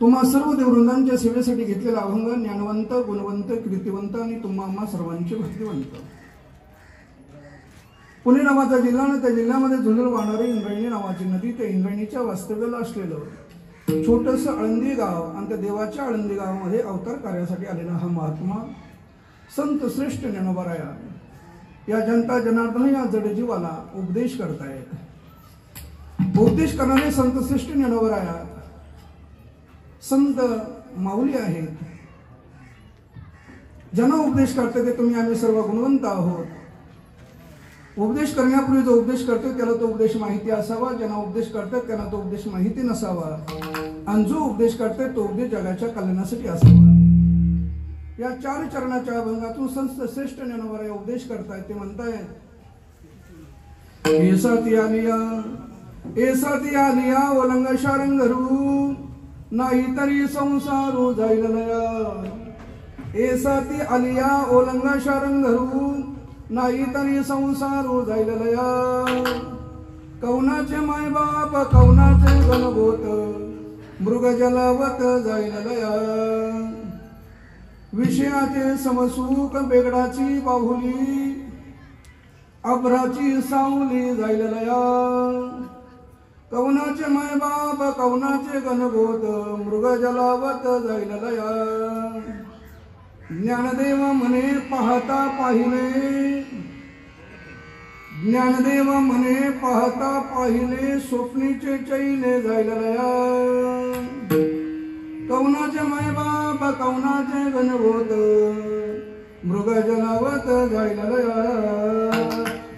तुम्हा सर्व देववृंदांच्या सेवेसाठी घेतलेला अभंग ज्ञानवंत, गुणवंत, कीर्तिवंत आणि तुम्हा आम्हा सर्वांचे भक्तिवंत. पुणे नावाचा जिल्हा आणि त्या जिल्ह्यामध्ये झुंजून वाहणारी इंद्रायणी नावाची नदी, त्या इंद्रायणीच्या वास्तव्याला असलेलं छोटंसं आळंदी गाव आणि त्या देवाच्या आळंदी गावामध्ये अवतार कार्यासाठी आलेला हा महात्मा संत श्रेष्ठ ज्ञानोबाराया या जनता जनार्दन या जड जीवाला उपदेश करतायत. उपदेश करणारे संत श्रेष्ठ ज्ञानोबाराया संत माऊली आहेत. ज्यांना उपदेश करते ते तुम्ही आम्ही सर्व गुणवंत आहोत. उपदेश करण्यापूर्वी जो उपदेश करतो त्याला तो उपदेश माहिती असावा, ज्यांना उपदेश करतात त्यांना तो उपदेश माहिती नसावा, आणि जो उपदेश करते तो उपदेश जगाच्या कल्याणासाठी असावा. या 4 चरणाच्या अभंगातून संत श्रेष्ठ ज्ञानोबाराया उपदेश करतायत. ते म्हणतायत, एसाती आलिया ओलंग शारंगरू नाही तरी संसारू जाईल लया. एसाती आलिया ओलंग शारंगरू नाही तरी संसारू जाईल लया. कौनाचे मायबाप कौनाचे गणगोत मृग जलावत जाईल लया. विषयाचे समसुख बेगडाची बाहुली अभ्राची सावली जाईल लया. कौनाचे मायबाप कौनाचे गणगोत मृग जलावत जाईल लया. ज्ञानदेव म्हणे पाहता पाहिले, ज्ञानदेव म्हणे पाहता पाहिले स्वप्नीचे चैले जाईल लया. कौनाचे मायबाप कौनाचे गणगोत मृग जलावत जाईल लया.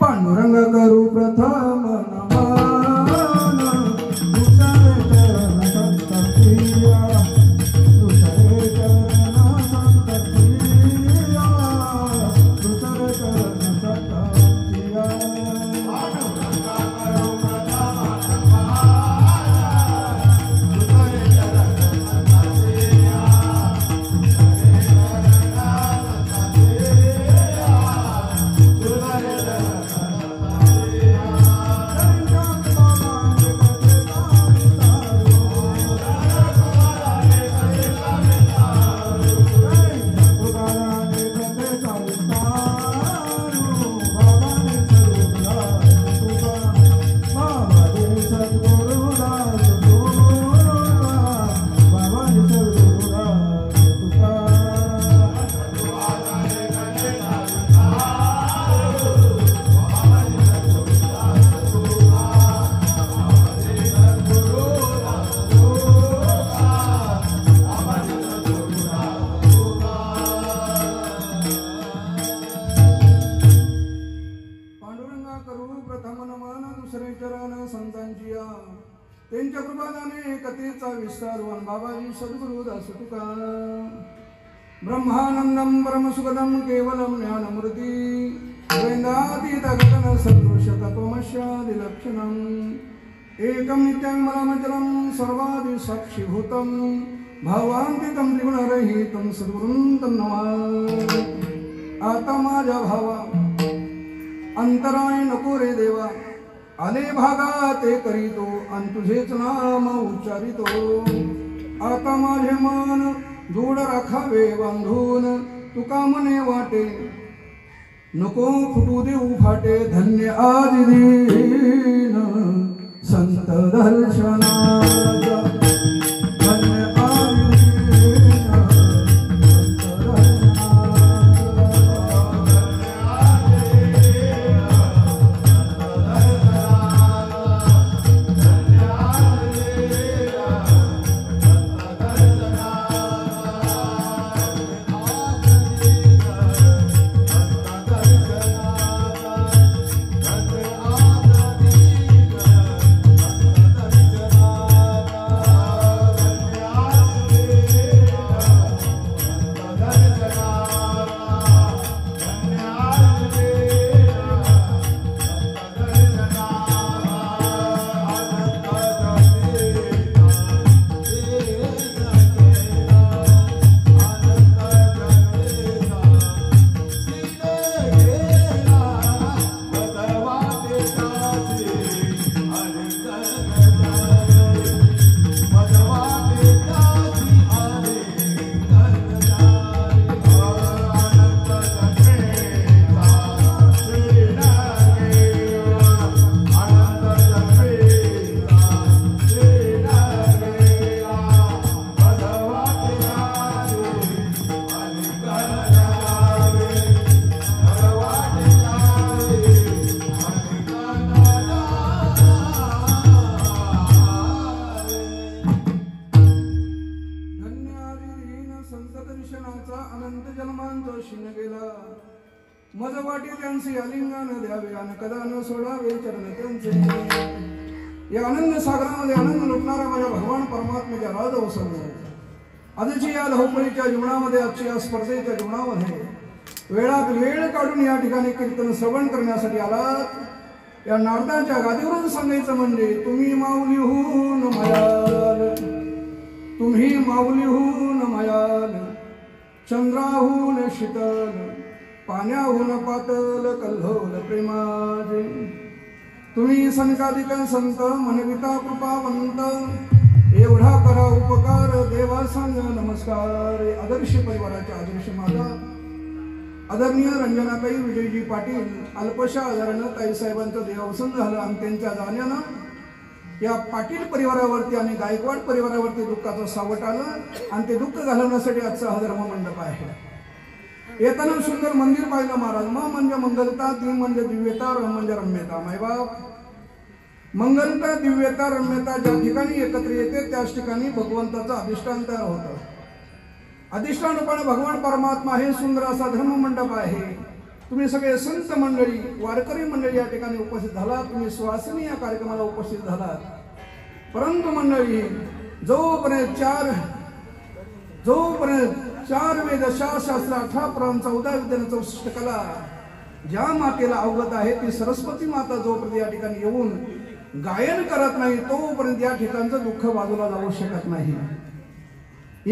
पांडुरंग करू प्रथम नमन त्यांच्या कृपादाने कथेचा विस्तार वन बाबाजी सद्गुरु दास तुका. ब्रह्मानंदम परमसुखदम केवलम ज्ञानमूर्ती वेदातीत गगन सदृश तत्वमस्यादि लक्षणम एकम नित्यं मलमचलम सर्वादि साक्षीभूतम भावांतिकं त्रिगुणरहितं सद्गुरुं तन्नमामि. आता माझ्या भावा अंतराय नको रे देवा, आले भागा ते करीतो आणि तुझेच नाम उच्चारितो. आता माझे मन दूर राखावे बांधून तुका मने वाटे, नको फुटू देऊ फाटे. धन्य आज दिन संत दर्शनाचा, धन्य आज दिन संत दर्शनाचा. दर्शनाचा अनंत जन्मांचा शिन गेला मज वाटी त्यांचे आलिंगन द्यावे आणि कदा न सोडावे चरण त्यांचे या आनंद सागरामध्ये आनंद लुटणारा माझ्या भगवान परमात्म्याच्या राजवसंग आजची या धावपळीच्या जीवनामध्ये आजच्या या स्पर्धेच्या जीवनामध्ये वेळात वेळ काढून या ठिकाणी कीर्तन श्रवण करण्यासाठी आलात या नारदाच्या गादीवरून सांगायचं म्हणजे तुम्ही माऊलीहून मयाल तुम्ही माऊलीहून मयाल चंद्राहून शीतल पाण्याहून पातल कल्लोल प्रेमाजे तुम्ही संकादिक संत मनविता कृपावंत एवढा करा उपकार देवा सांग नमस्कार आदर्श परिवाराचे आदर्श माता आदरणीय रंजनाताई विजयजी पाटील अल्पशा आजारानं ताईसाहेबांचं देहावसन झालं आणि त्यांच्या जाण्यानं या पाटील परिवारावरती आणि गायकवाड परिवारावरती दुःखाचं सावट आलं आणि ते दुःख घालवण्यासाठी आजचा हा धर्म मंडप आहे येताना सुंदर मंदिर पाहिलं महाराज म म्हणजे मंगलता ती म्हणजे दिव्यता रम म्हणजे रम्यता मायबाप मंगलता दिव्यता रम्यता ज्या ठिकाणी एकत्र येते त्याच ठिकाणी भगवंताचं अधिष्ठान तयार होतं अधिष्ठान रूपाने भगवान परमात्मा हे सुंदर असा धर्म मंडप आहे तुम्ही सगळे संत मंडळी वारकरी मंडळी या ठिकाणी उपस्थित झालात तुम्ही सुवासिनी या कार्यक्रमाला उपस्थित झालात परंतु मंडळी जोपर्यंत चार वेद शास्त्र 18 पुराण 14 विद्या 64 कला ज्या मातेला अवगत आहे ती सरस्वती माता जोपर्यंत या ठिकाणी येऊन गायन करत नाही तोपर्यंत या ठिकाणचं दुःख बाजूला जाऊ शकत नाही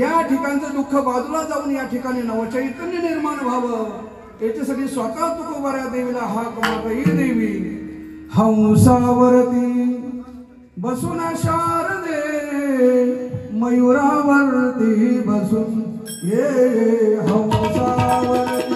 या ठिकाणचं दुःख बाजूला जाऊन या ठिकाणी नवचैतन्य निर्माण व्हावं याच्यासाठी स्वतः तुकोबाऱ्या देवीला हाक मारता ही देवी हंसावरती बसून शारदे मयुरावरती बसून ये हंसावरती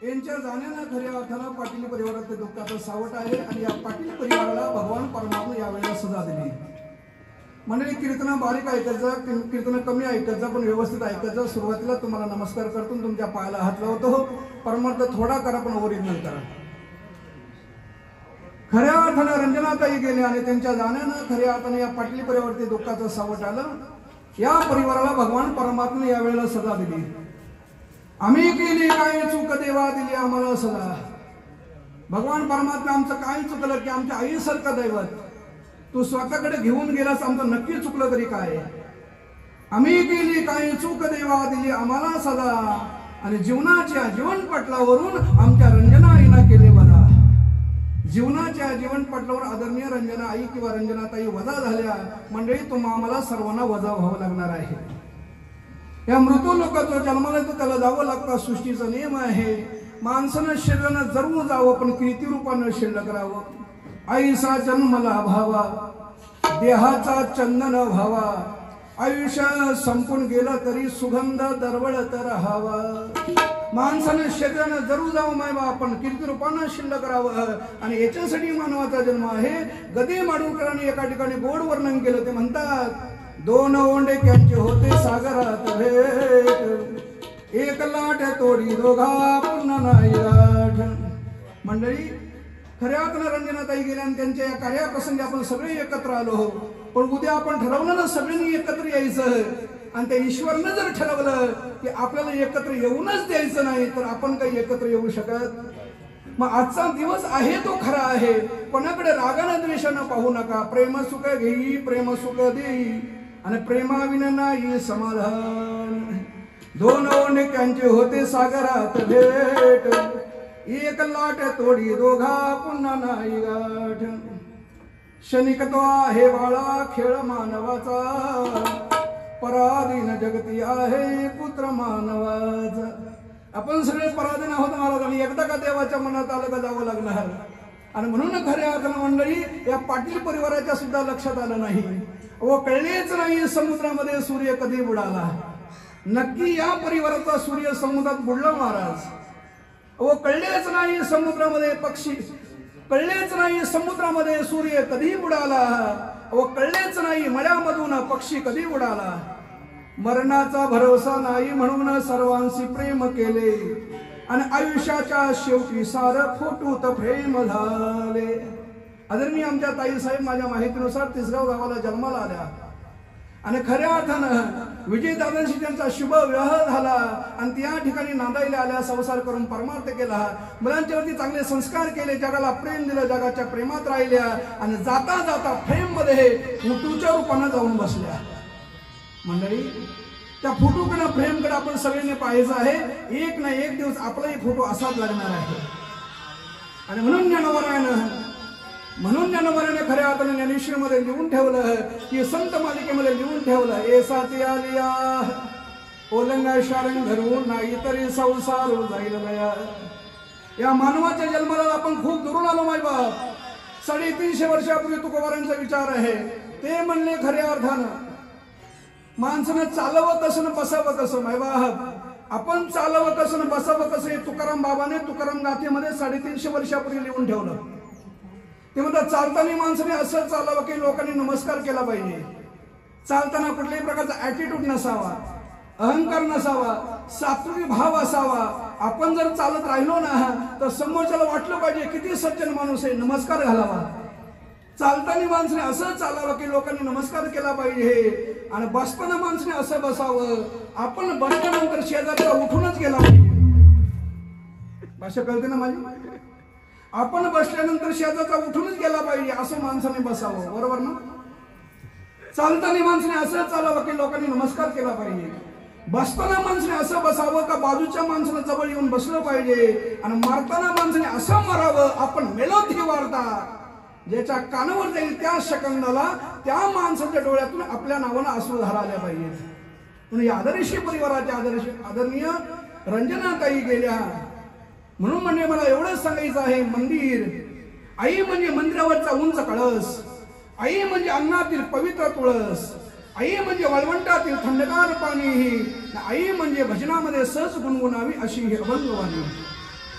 यांच्या जाण्यानं खऱ्या अर्थानं पाटील परिवारात दुःखाचं सावट आहे आणि या पाटील परिवाराला भगवान परमात्मा यावेळेला सजा दिली. मंडळी, कीर्तन बारीक ऐकत जा, कीर्तन कमी ऐकत जा, पण व्यवस्थित ऐकत जा. सुरुवातीला तुम्हाला नमस्कार करतो, तुमच्या पायाला हात लावतो. परमार्थ थोडा करा पण ओरिजिनल करा. खऱ्या अर्थानं रंजनाताई गेले आणि त्यांच्या जाण्यानं खऱ्या अर्थानं या पाटील परिवारावरती दुःखाचं सावट आलं. या परिवाराला भगवान परमात्मा यावेळेला सजा दिली. आम्ही केली काय चूक, देवा दिली आम्हाला सजा. भगवान परमात्मा आमचं काय चुकलं की आमच्या आईसारखं दैवत तू स्वतःकडे घेऊन गेलास, आमचं नक्की चुकलं तरी काय. आम्ही केली काय चूक, देवा दिली आम्हाला सजा. आणि जीवनाच्या जीवनपटलावरून आमच्या रंजना आईना केले वजा. जीवनाच्या जीवनपटलावर आदरणीय रंजना आई किंवा रंजनाताई वजा झाल्या. मंडळी, तुम्हा आम्हाला सर्वांना वजा व्हावं लागणार आहे. या मृत्यू लोकांचा जन्माला तर त्याला जावं लागतं, सृष्टीचा नियम आहे. माणसानं शरीरानं जरूर जावं पण कीर्ती रूपानं शिल्लक राहावं. आईचा जन्मला भावा, देहाचा चंदन व्हावा. आयुष्य संपून गेलं तरी सुगंध दरवळत राहावा. माणसानं शरीरानं जरूर जावं माय बाप, पण कीर्ती रूपानं शिल्लक राहावं. आणि याच्यासाठी मानवाचा जन्म आहे. गदी माडुळकरांनी एका ठिकाणी गोड वर्णन केलं. ते म्हणतात, दोन ओंडेक्यांचे होते सागरात भेट, एक लाट तोडी दोघा पुन्हा नाही गाठ. मंडळी, खऱ्या अर्थानं रंजनाताई गेल्या आणि त्यांच्या या कार्याप्रसंगी आपण सगळे एकत्र आलो. पण उद्या आपण ठरवलं ना सगळ्यांनी एकत्र यायचं, आणि त्या ईश्वरनं जर ठरवलं की आपल्याला एकत्र येऊनच द्यायचं नाही, तर आपण काही एकत्र येऊ शकत. मग आजचा दिवस आहे तो खरा आहे. कोणाकडे रागानं द्वेषानं पाहू नका. प्रेम सुख घेई, प्रेम सुख देई, आणि प्रेमाविना नाही समाधान. दोन ओंडेक्यांचे होते सागरात भेट, एक लाट तोडी दोघा पुन्हा नाही गाठ. क्षणिकत्व आहे बाळा खेळ मानवाचा, पराधीन जगती आहे पुत्र मानवाचा. आपण सगळे पराधीन आहोत महाराज, आणि एकदा का देवाच्या मनात आलं का जावं लागणार. आणि म्हणून खऱ्या अर्थानं मंडळी या पाटील परिवाराच्या सुद्धा लक्षात आलं नाही. व कळलेच नाही समुद्रामध्ये सूर्य कधी बुडाला. नक्की या परिवाराचा सूर्य समुद्रात बुडला महाराज. व कळलेच नाही समुद्रामध्ये पक्षी, कळलेच नाही समुद्रामध्ये सूर्य कधी बुडाला. व कळलेच नाही मळ्यामधून पक्षी कधी उडाला. मरणाचा भरोसा नाही म्हणून सर्वांशी प्रेम केले, आणि आयुष्याच्या शेवटी सार फोटूत प्रेम झाले. आदरणीय आमच्या ताईसाहेब माझ्या माहितीनुसार तिसगाव गावाला जन्माला आल्या. आणि खऱ्या अर्थानं विजयदादांशी त्यांचा शुभ विवाह झाला. आणि त्या ठिकाणी नांदायला आल्या, संसार करून परमार्थ केला. मुलांच्यावरती चांगले संस्कार केले, जगाला प्रेम दिलं, जगाच्या प्रेमात राहिल्या. आणि जाता जाता फ्रेम मध्ये फोटोच्या रूपानं जाऊन बसल्या. मंडळी, त्या फोटोकडे फ्रेमकडे आपण सगळ्यांनी पाहायचं आहे. एक ना एक दिवस आपलाही फोटो असाच लागणार आहे. आणि म्हणून ज्ञानोबाने खऱ्या अर्थाने ज्ञानेश्वरीमध्ये लिहून ठेवलं की संत मालिकेमध्ये लिहून ठेवलं, ए साथी आलिया ओलंगा शारंग धरून नाही तरी संसार जाईल गया. या मानवाच्या जन्माला आपण खूप दुरून आलो माय बाप. 350 वर्षापूर्वी तुकोबारांचा विचार आहे. ते म्हणले खऱ्या अर्थानं माणसानं चालवं कसं न बसावं कसं माय बाप. आपण चालवं कसं न बसावं कसं हे तुकाराम बाबाने तुकाराम गाथेमध्ये 350 वर्षापूर्वी लिहून ठेवलं. ते म्हणतात, चालताना माणसाने असं चालावं की लोकांनी नमस्कार केला पाहिजे. चालताना कुठल्याही प्रकारचा ऍटिट्यूड नसावा, अहंकार नसावा, सात्विक भाव असावा. आपण जर चालत राहिलो ना तर समोरच्याला वाटलं पाहिजे किती सज्जन माणूस आहे, नमस्कार घालावा. चालताना माणसाने असं चालावं की लोकांनी नमस्कार केला पाहिजे. आणि बसताना माणसाने असं बसावं, आपण बसल्यानंतर शेजारचा उठूनच गेला पाहिजे. भाषा कळते ना माझी. आपण बसल्यानंतर शेजारचा उठूनच गेला पाहिजे, असं माणसाने बसावं. बरोबर ना. चालताना माणसाने असं चालावं की लोकांनी नमस्कार केला पाहिजे. बसताना माणसाने असं बसावं का बाजूच्या माणसाला जवळ येऊन बसलं पाहिजे. आणि मारताना माणसाने असं मारावं आपण मेलोधी वारता, ज्याच्या कानावर जाईल त्या सेकंदाला त्या माणसाच्या डोळ्यातून आपल्या नावानं अश्रू आल्या पाहिजे. म्हणून या आदर्श परिवाराच्या आदरणीय रंजनाताई गेल्या. म्हणून म्हणजे मला एवढंच सांगायचं आहे, मंदिर आई म्हणजे मंदिरावरचा उंच कळस, आई म्हणजे अन्नातील पवित्र तुळस, आई म्हणजे वाळवंटातील थंडगार पाणी, आई म्हणजे भजनामध्ये सहज गुणगुणावी अशी ही अभंगवाणी.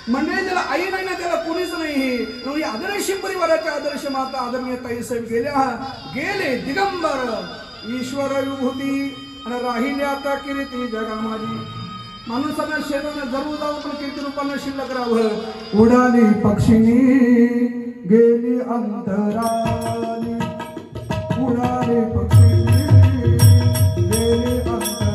म्हणजे ज्याला आई नाही ना त्याला कोणीच नाही. आदर्श परिवाराच्या आदर्श माता आदरणीय ताईसाहेब गेले दिगंबर ईश्वर विभूती आणि राहिली आता कीर्ती जगा माझी. माणसाला शेताने जरूर जाऊ पण कीर्ती रूपानं शिल्लक राहावं. उडाली पक्षिणी गेली अंतराली, उडाली पक्षिणी गेली अंतराली,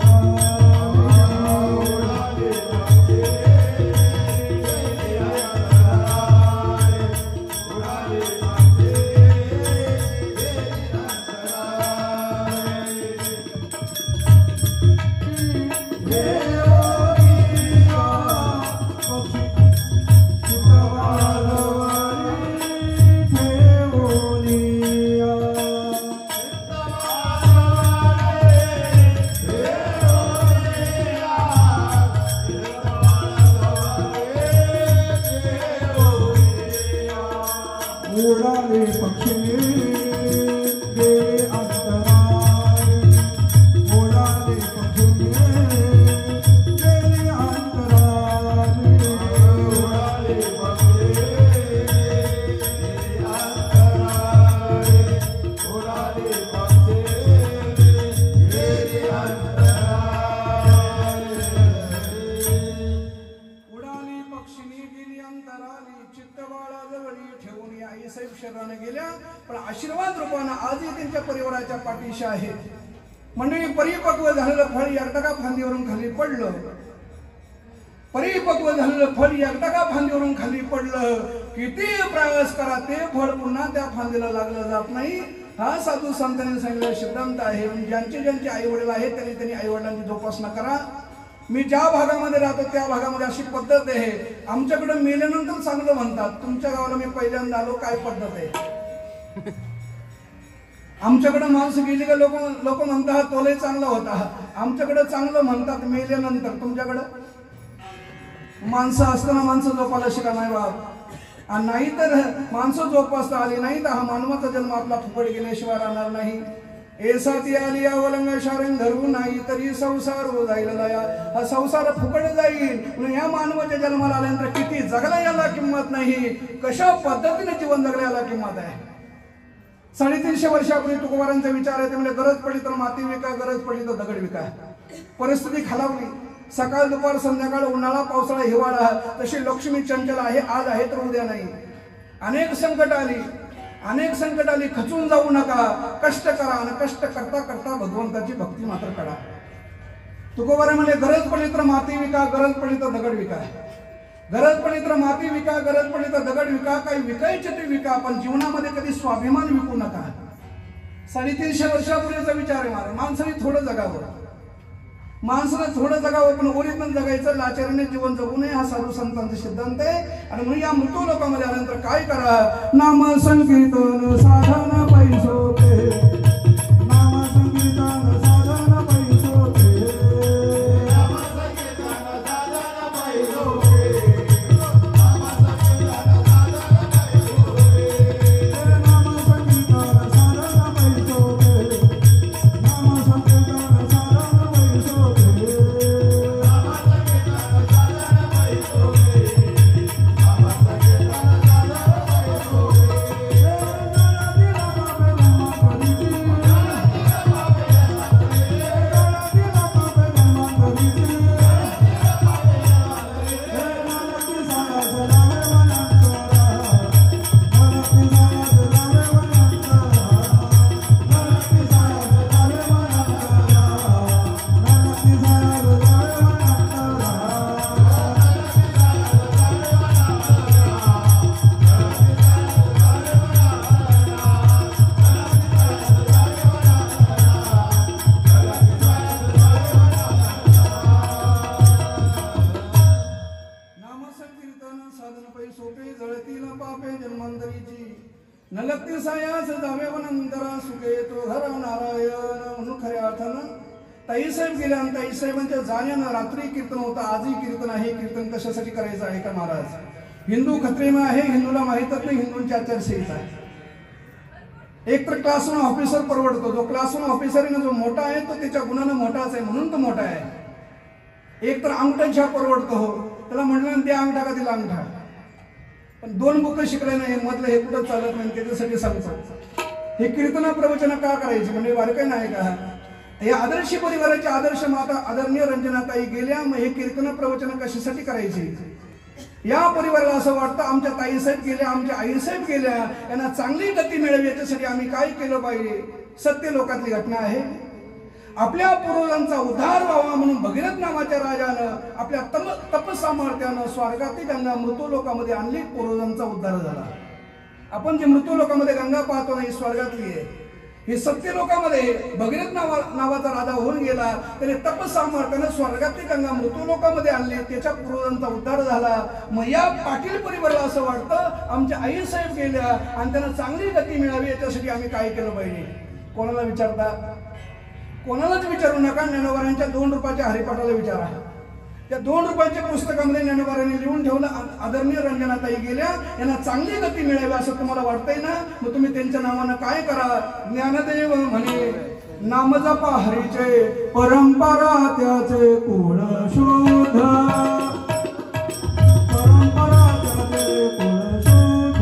उडाली आशीर्वाद रूपानं आजही त्यांच्या परिवाराच्या पाठीशी आहे. मंडळी परिपक्व झालेलं फळ एकटका फांदीवरून खाली पडलं, परिपक्व झालेलं फळ एकटका फांदीवरून खाली पडलं. किती प्रयास करा ते फळ पुन्हा त्या फांदीला लागलं जात नाही. हा साधू संतांनी सांगितलेला सिद्धांत आहे. ज्यांचे ज्यांचे आई वडील आहेत त्यांनी आई वडिलांची जोपासना करा. मी ज्या भागामध्ये राहतो त्या भागामध्ये अशी पद्धत आहे. आमच्याकडे मेल्यानंतर चांगलं म्हणतात. तुमच्या गावाला मी पहिल्यांदा आलो, काय पद्धत आहे? आमच्याकडे माणसं गेली का लोक म्हणतात तो लय चांगला होता. आमच्याकडे चांगलं म्हणतात मेल्यानंतर. तुमच्याकडं माणसं असताना माणसं जोपायला शिका नाही बाप. आणि नाही तर माणसं जोपासता आली नाही तर हा मानवाचा जन्म आपला फुकट गेल्याशिवाय राहणार नाही. एसाती आली अवलंग शारण धरू नाही तरी संसार हो जाईल लया. हा संसार फुकट जाईल. या मानवाच्या जन्माला आल्यानंतर किती जगला याला किंमत नाही, कशा पद्धतीने जीवन जगला याला किंमत आहे. 350 वर्षापूर्वी तुकोबारांचा विचार आहे. ते म्हणजे गरज पडली तर माती विका, गरज पडली तर दगड विका. परिस्थिती खालावली. सकाळ दुपार संध्याकाळ, उन्हाळा पावसाळा हिवाळा, तशी लक्ष्मी चंचल आहे. आज आहे तर उद्या नाही. अनेक संकट आली. खचून जाऊ नका, कष्ट करा आणि कष्ट करता करता भगवंताची भक्ती मात्र करा. तुकोबारा म्हणजे गरज पडली तर माती विका, गरज पडली तर दगड विका. गरज पडली तर माती विका, गरज पडली तर दगड विका. काही विकायचे ते विका, पण जीवनामध्ये कधी स्वाभिमान विकू नका. 350 वर्षापूर्वीचा विचार आहे महाराज. माणसाने थोडं जगावं, पण ओरिजिनल जगायचं. लाचारीने जीवन जगू नये हा साधू संतांचा सिद्धांत आहे. आणि म्हणून या मृत्यू लोकांमध्ये आल्यानंतर काय करा? नाम संकीर्तन साधन पैसोते, नाम संकीर्तन साधन पैसोते, नाम संकीर्तन साधन पैसोते, नाम संकीर्तन साधन पैसोते, नाम संकीर्तन साधन पैसोते, नाम संकीर्तन साधन पैसोते. ताईसाहेब गेल्या आणि ताईसाहेबांच्या जाण्यानं रात्री कीर्तन होतं. आजही कीर्तन आहे. कीर्तन कशासाठी करायचं आहे का महाराज? हिंदू खत्रे में आहे, हिंदूला माहीतच नाही हिंदूंची आचारसंहिता आहे. एक तर क्लास 1 ऑफिसर परवडतो. जो क्लास 1 ऑफिसर आहे ना, जो मोठा आहे तो त्याच्या गुणानं मोठाच आहे म्हणून तो मोठा आहे. एक तर अंगठा परवडतो, त्याला म्हटलं ते अंगठा का तिला अंगठा, पण 2 बुक शिकले नाही मधलं हे कुठं चालत नाही, त्याच्यासाठी सांगतो हे कीर्तन प्रवचन का करायचे म्हणजे बारकाई नाही का. हे आदर्श परिवाराचे आदर्श माता आदरणीय रंजनाताई गेल्या, मग हे कीर्तन प्रवचन कशासाठी करायचे. या परिवाराला असं वाटतं आमच्या ताईसाहेब गेल्या, आमच्या आईसाहेब गेल्या, यांना चांगली गती मिळावी याच्यासाठी आम्ही काय केलं पाहिजे. सत्य लोकातली घटना आहे. आपल्या पूर्वजांचा उद्धार व्हावा म्हणून भगीरथ नावाच्या राजानं आपल्या तपसामर्थ्यानं स्वर्गातील गंगा मृत्यूलोकामध्ये आणली, पूर्वजांचा उद्धार झाला. आपण जे मृत्यूलोकामध्ये गंगा पाहतो ना ही स्वर्गातली आहे. हे सत्य लोकामध्ये भगीरथ नावाचा राजा होऊन गेला, त्याने तपसामर्थ्यानं स्वर्गातली गंगा मृत्यूलोकामध्ये आणली, त्याच्या पूर्वजांचा उद्धार झाला. मग या पाटील परिवाराला असं वाटतं आमच्या आईसाहेब गेल्या आणि त्यांना चांगली गती मिळावी याच्यासाठी आम्ही काय केलं पाहिजे. कोणाला विचारता, कोणालाच विचारू नका. ज्ञानोबारांच्या 2 रुपयाच्या हरिपाठाला विचारा. त्या 2 रुपयाच्या पुस्तकामध्ये ज्ञानोबारांनी लिहून ठेवलं आदरणीय रंजनाताई गेल्या, यांना चांगली गती मिळावी असं तुम्हाला वाटतंय ना, मग तुम्ही त्यांच्या नावानं काय करा. ज्ञानदेव म्हणे नाम जपा हरीचे, परंपरा त्याचे कुळ शोध, परंपरा त्याचे कुळ शोध.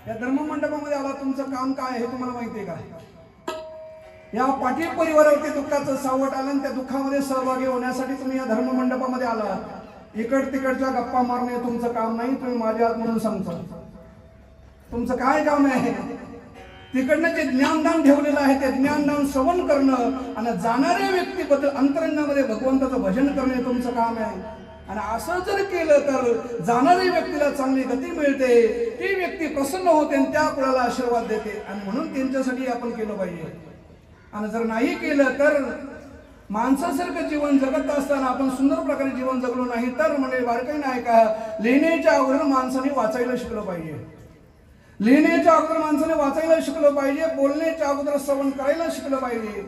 या धर्ममंडपामध्ये आला, तुमचं काम काय आहे हे तुम्हाला माहिती आहे का. या पाटील परिवारावरती दुःखाचं सावट आलं आणि त्या दुःखामध्ये सहभागी होण्यासाठी तुम्ही या धर्ममंडपामध्ये आलात. इकड तिकडच्या गप्पा मारणे तुमचं काम नाही. तुम्ही माझ्या आत म्हणून सांगतो तुमचं काय काम आहे. तिकडनं जे ज्ञानदान ठेवलेलं आहे ते ज्ञानदान श्रवण करणं आणि जाणाऱ्या व्यक्तीबद्दल अंतरंगामध्ये भगवंताचं भजन करणे तुमचं काम आहे. आणि असं जर केलं तर जाणाऱ्या व्यक्तीला चांगली गती मिळते, ती व्यक्ती प्रसन्न होते आणि त्या कुळाला आशीर्वाद देते. आणि म्हणून त्यांच्यासाठी आपण केलं पाहिजे. आणि जर नाही केलं तर माणसासारखं जीवन जगत असताना आपण सुंदर प्रकारे जीवन जगलो नाही तर म्हणजे बारकाई नाही का. लिहिण्याच्या अगोदर माणसाने वाचायला शिकलं पाहिजे. लिहिण्याच्या अगोदर माणसाने वाचायला शिकलं पाहिजे. बोलण्याच्या अगोदर श्रवण करायला शिकलं पाहिजे.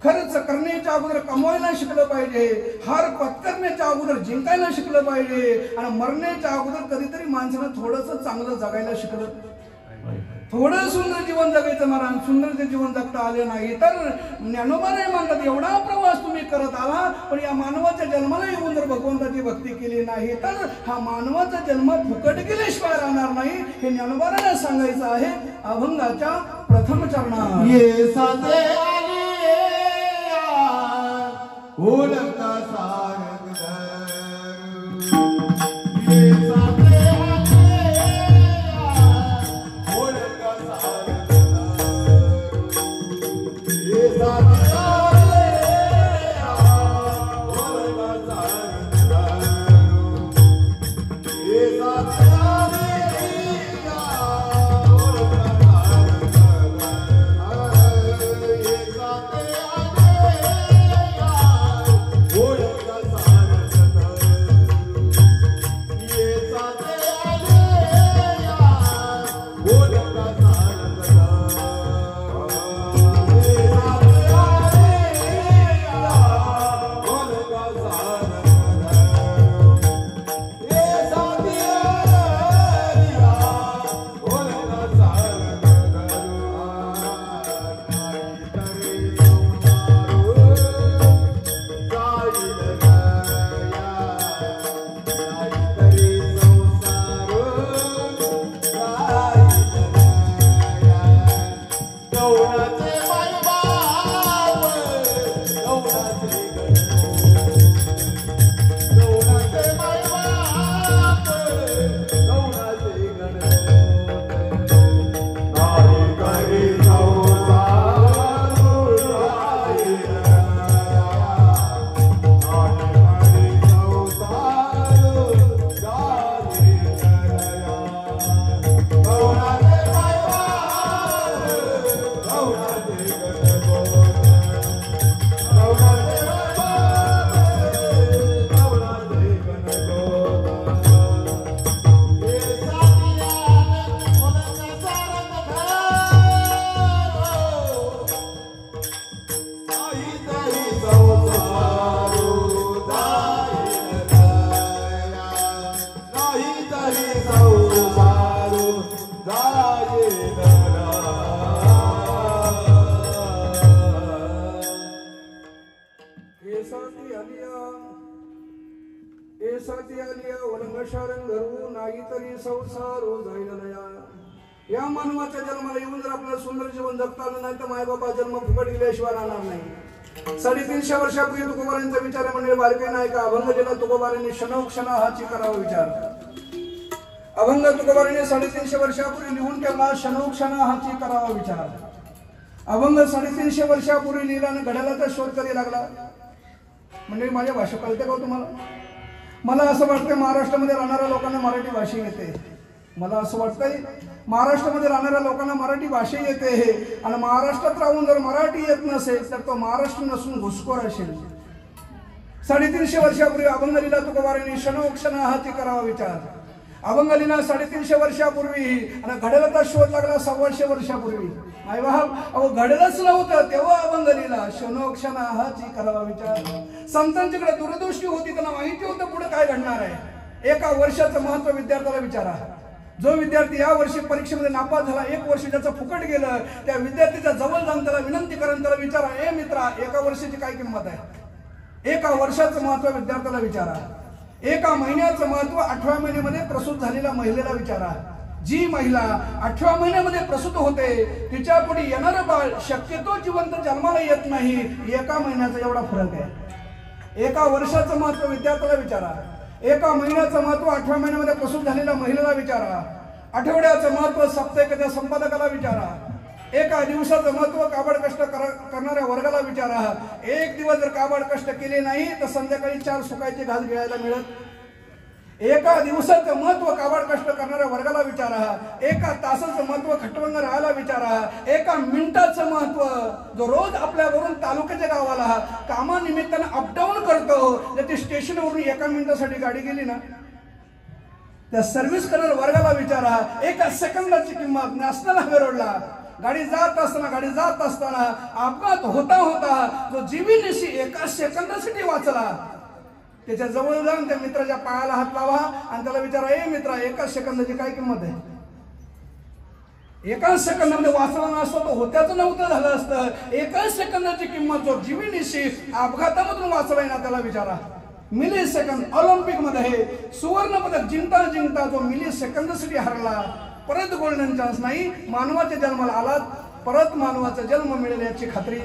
खर्च करण्याच्या अगोदर कमवायला शिकलं पाहिजे. हार पत्करण्याच्या अगोदर जिंकायला शिकलं पाहिजे. आणि मरण्याच्या अगोदर कधीतरी माणसानं थोडंसं चांगलं जगायला शिकलं, थोडं सुंदर जीवन जगायचं. महाराज सुंदर ते जीवन जगता आले नाही तर ज्ञानोबा नाही म्हणतात एवढा प्रवास तुम्ही करत आला, पण या मानवाच्या जन्माला येऊन जर भगवंताची भक्ती केली नाही तर हा मानवाचा जन्म फुकट गेल्याशिवाय राहणार नाही. हे ज्ञानोबाला सांगायचं आहे अभंगाच्या प्रथम चरणात. ये साथे आले ओळखता सारंग ये साथे आले ओळखता सारंग ये साथे आले ओळखता सारंग ये साथे आले या मानवाच्या जन्माला येऊन जर आपल्याला सुंदर जीवन जगता आलं नाही तर मायबाबा जन्म फुकट गेल्याशिवाय राहणार नाही. 350 वर्षापूर्वी तुकोबारांचा विचार म्हणजे बालके नायका अभंग जिल्हा तुकोबारांनी क्षणोक्षणा हाची करावा विचार. अभंग तुकोबारांनी 350 वर्षापूर्वी लिहून ठेवला क्षणोक्षणा हाची करावा विचार. अभंग 350 वर्षापूर्वी लिहिल्याने घड्याळाचा शोध कधी लागला. म्हणजे माझ्या भाषा कळते का तुम्हाला? मला असं वाटतं महाराष्ट्रामध्ये राहणाऱ्या लोकांना मराठी भाषा येते. मला असं वाटतंय महाराष्ट्रामध्ये राहणाऱ्या लोकांना मराठी भाषा येते आणि महाराष्ट्रात राहून जर मराठी येत नसेल तर तो महाराष्ट्र नसून घुसखोर असेल. 350 वर्षापूर्वी अभंग लिहिला तुकोबारांनी क्षणोक्षणा हाती करावा विचार. अभंग लिहिला 350 वर्षापूर्वी आणि घड्याळाचा शोध लागला 125 वर्षापूर्वी. मायबाप अहो घड्याळच नव्हतं तेव्हा अभंग लिहिला क्षणोक्षणा हाती करावा विचार. संतांच्याकडे दूरदृष्टी होती, त्यांना माहिती होतं पुढे काय घडणार आहे. एका वर्षाचं महत्व विद्यार्थ्याला विचारा. जो विद्यार्थी या वर्षी परीक्षेमध्ये नापास झाला, 1 वर्ष त्याचं फुकट गेलं, त्या विद्यार्थीच्या जवळ जाऊन त्याला विनंती करून त्याला विचारा, ए मित्रा एका वर्षाची काय किंमत आहे. एका वर्षाचं महत्व विद्यार्थ्याला विचारा. एका महिन्याचं महत्व 8व्या महिन्यामध्ये प्रसूत झालेल्या महिलेला विचारा. जी महिला 8व्या महिन्यामध्ये प्रसूत होते तिच्या पुढे येणारं बाळ शक्यतो जिवंत जन्माला येत नाही. एका महिन्याचा एवढा फरक आहे. एका वर्षाचं महत्व विद्यार्थ्याला विचारा. एका महिन्याचं महत्व 8व्या महिन्यामध्ये प्रसूत झालेल्या महिलेला विचारा. आठवड्याचं महत्व साप्ताहिकाच्या संपादकाला विचारा. एका दिवसाचं महत्व काबाड कष्ट करणाऱ्या वर्गाला विचारा. एक दिवस जर काबाड कष्ट केले नाही तर संध्याकाळी 4 सुकायचे घास घ्यायला मिळत. एका दिवसाचं महत्व काबाड कष्ट करणाऱ्या वर्गाला विचारा. एका तासाचं महत्व खटवून राहायला विचारा. एका मिनिटाचं महत्व जो रोज आपल्यावरून तालुक्याच्या गावाला कामानिमित्तानं अपडाऊन करतो, ज्याची स्टेशनवरून एका मिनिटासाठी गाडी गेली ना त्या सर्व्हिस करणाऱ्या वर्गाला विचारा. एका सेकंदाची किंमत नॅशनल हायवे रोडला गाडी जात असताना अपघात होता होता जो जीवितनिशी एका सेकंदासाठी वाचला, त्याच्या जवळ जाऊन त्या मित्राच्या पायाला हात लावा आणि त्याला विचारा, ए मित्रा एका सेकंदाची काय किंमत आहे. एका सेकंदामध्ये वाचला नसतो तो होत्याचं नव्हतं झालं असतं. एका सेकंदाची किंमत जो जीवितनिशी अपघातामधून वाचलाय ना त्याला विचारा. मिली सेकंद ऑलिम्पिक मध्ये सुवर्ण पदक जिंकता जो मिली सेकंदासाठी हरला, परत गोल्डन चान्स नाही. मानवाच्या जन्माला आलात, परत मानवाचा जन्म मिळेल याची खात्री.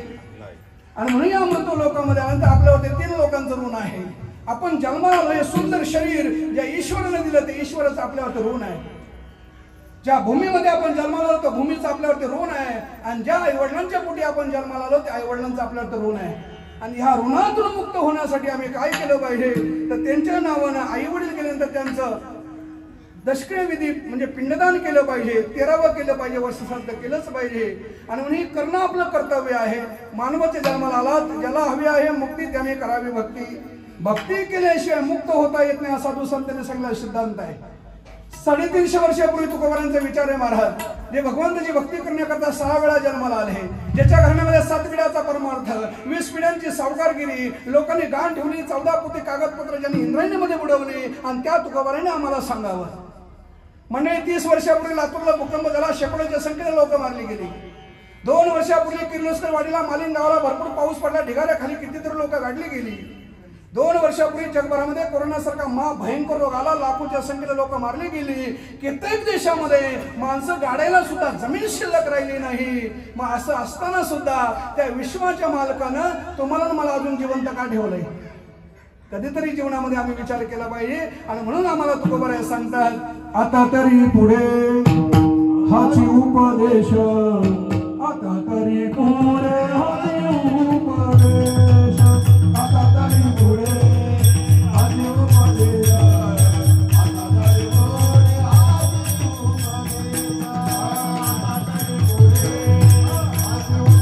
आणि म्हणून या मृत्यू लोकांमध्ये आल्यानंतर आपल्यावरती 3 लोकांचं ऋण आहे. आपण जन्माला आलो हे सुंदर शरीर ज्या ईश्वराने दिलं ते ईश्वराचं आपल्यावरती ऋण आहे. ज्या भूमीमध्ये आपण जन्माला आलो त्या भूमीचं आपल्यावरती ऋण आहे. आणि ज्या आईवडिलांच्या पोटी आपण जन्माला आलो त्या आईवडिलांचं आपल्यावरती ऋण आहे. आणि ह्या ऋणातून मुक्त होण्यासाठी आम्ही काय केलं पाहिजे तर त्यांच्या नावानं आई वडील गेल्यानंतर त्यांचं दशक्रिय विधी म्हणजे पिंडदान केलं पाहिजे, 13वं केलं पाहिजे, वर्षश्राद्ध केलंच पाहिजे. आणि म्हणून हे करणं आपलं कर्तव्य आहे. मानवाच्या जन्माला आलात, ज्याला हवी आहे मुक्ती त्याने करावी भक्ती. भक्ती केल्याशिवाय मुक्त होता येत नाही असा दुसऱ्यांनी सांगलेला सिद्धांत आहे. 350 वर्षापूर्वी तुकोबारांचा विचार आहे महाराज. जे भगवंताची भक्ती करण्याकरता 6 वेळा जन्माला आले, ज्याच्या घराण्यामध्ये 7 पिढ्याचा परमार्थ, 20 पिढ्यांची सावकारगिरी, लोकांनी गाण ठेवली, 14 पोती कागदपत्र ज्यांनी इंद्रायणीमध्ये बुडवली आणि त्या तुकोबाराने आम्हाला सांगावं. म्हणजे 30 वर्षापूर्वी लातूरला भूकंप झाला, शेकडोच्या संख्येने लोक मारली गेली. 2 वर्षापूर्वी किर्लोस्कर वाडीला मालिन गावाला भरपूर पाऊस पडला, ढिगाऱ्याखाली कितीतरी लोक गाडली गेली. 2 वर्षापूर्वी जगभरामध्ये कोरोनासारखा भयंकर रोग आला, लाखोच्या संख्येने लोक मारली गेली. कित्येक देशामध्ये माणसं गाडायला सुद्धा जमीन शिल्लक राहिली नाही. मग असं असताना सुद्धा त्या विश्वाच्या मालकानं तुम्हाला मला अजून जिवंत का ठेवलंय. कधीतरी जीवनामध्ये आम्ही विचार केला पाहिजे. आणि म्हणून आम्हाला तुकोबाराय सांगतात, आता तरी पुढे हाची उपदेश, आता तरी पुढे हाची उपदेश, आता तरी पुढे हाची उपदेश, आता तरी पुढे हाची उपदेश, आता तरी पुढे हाची उपदेश.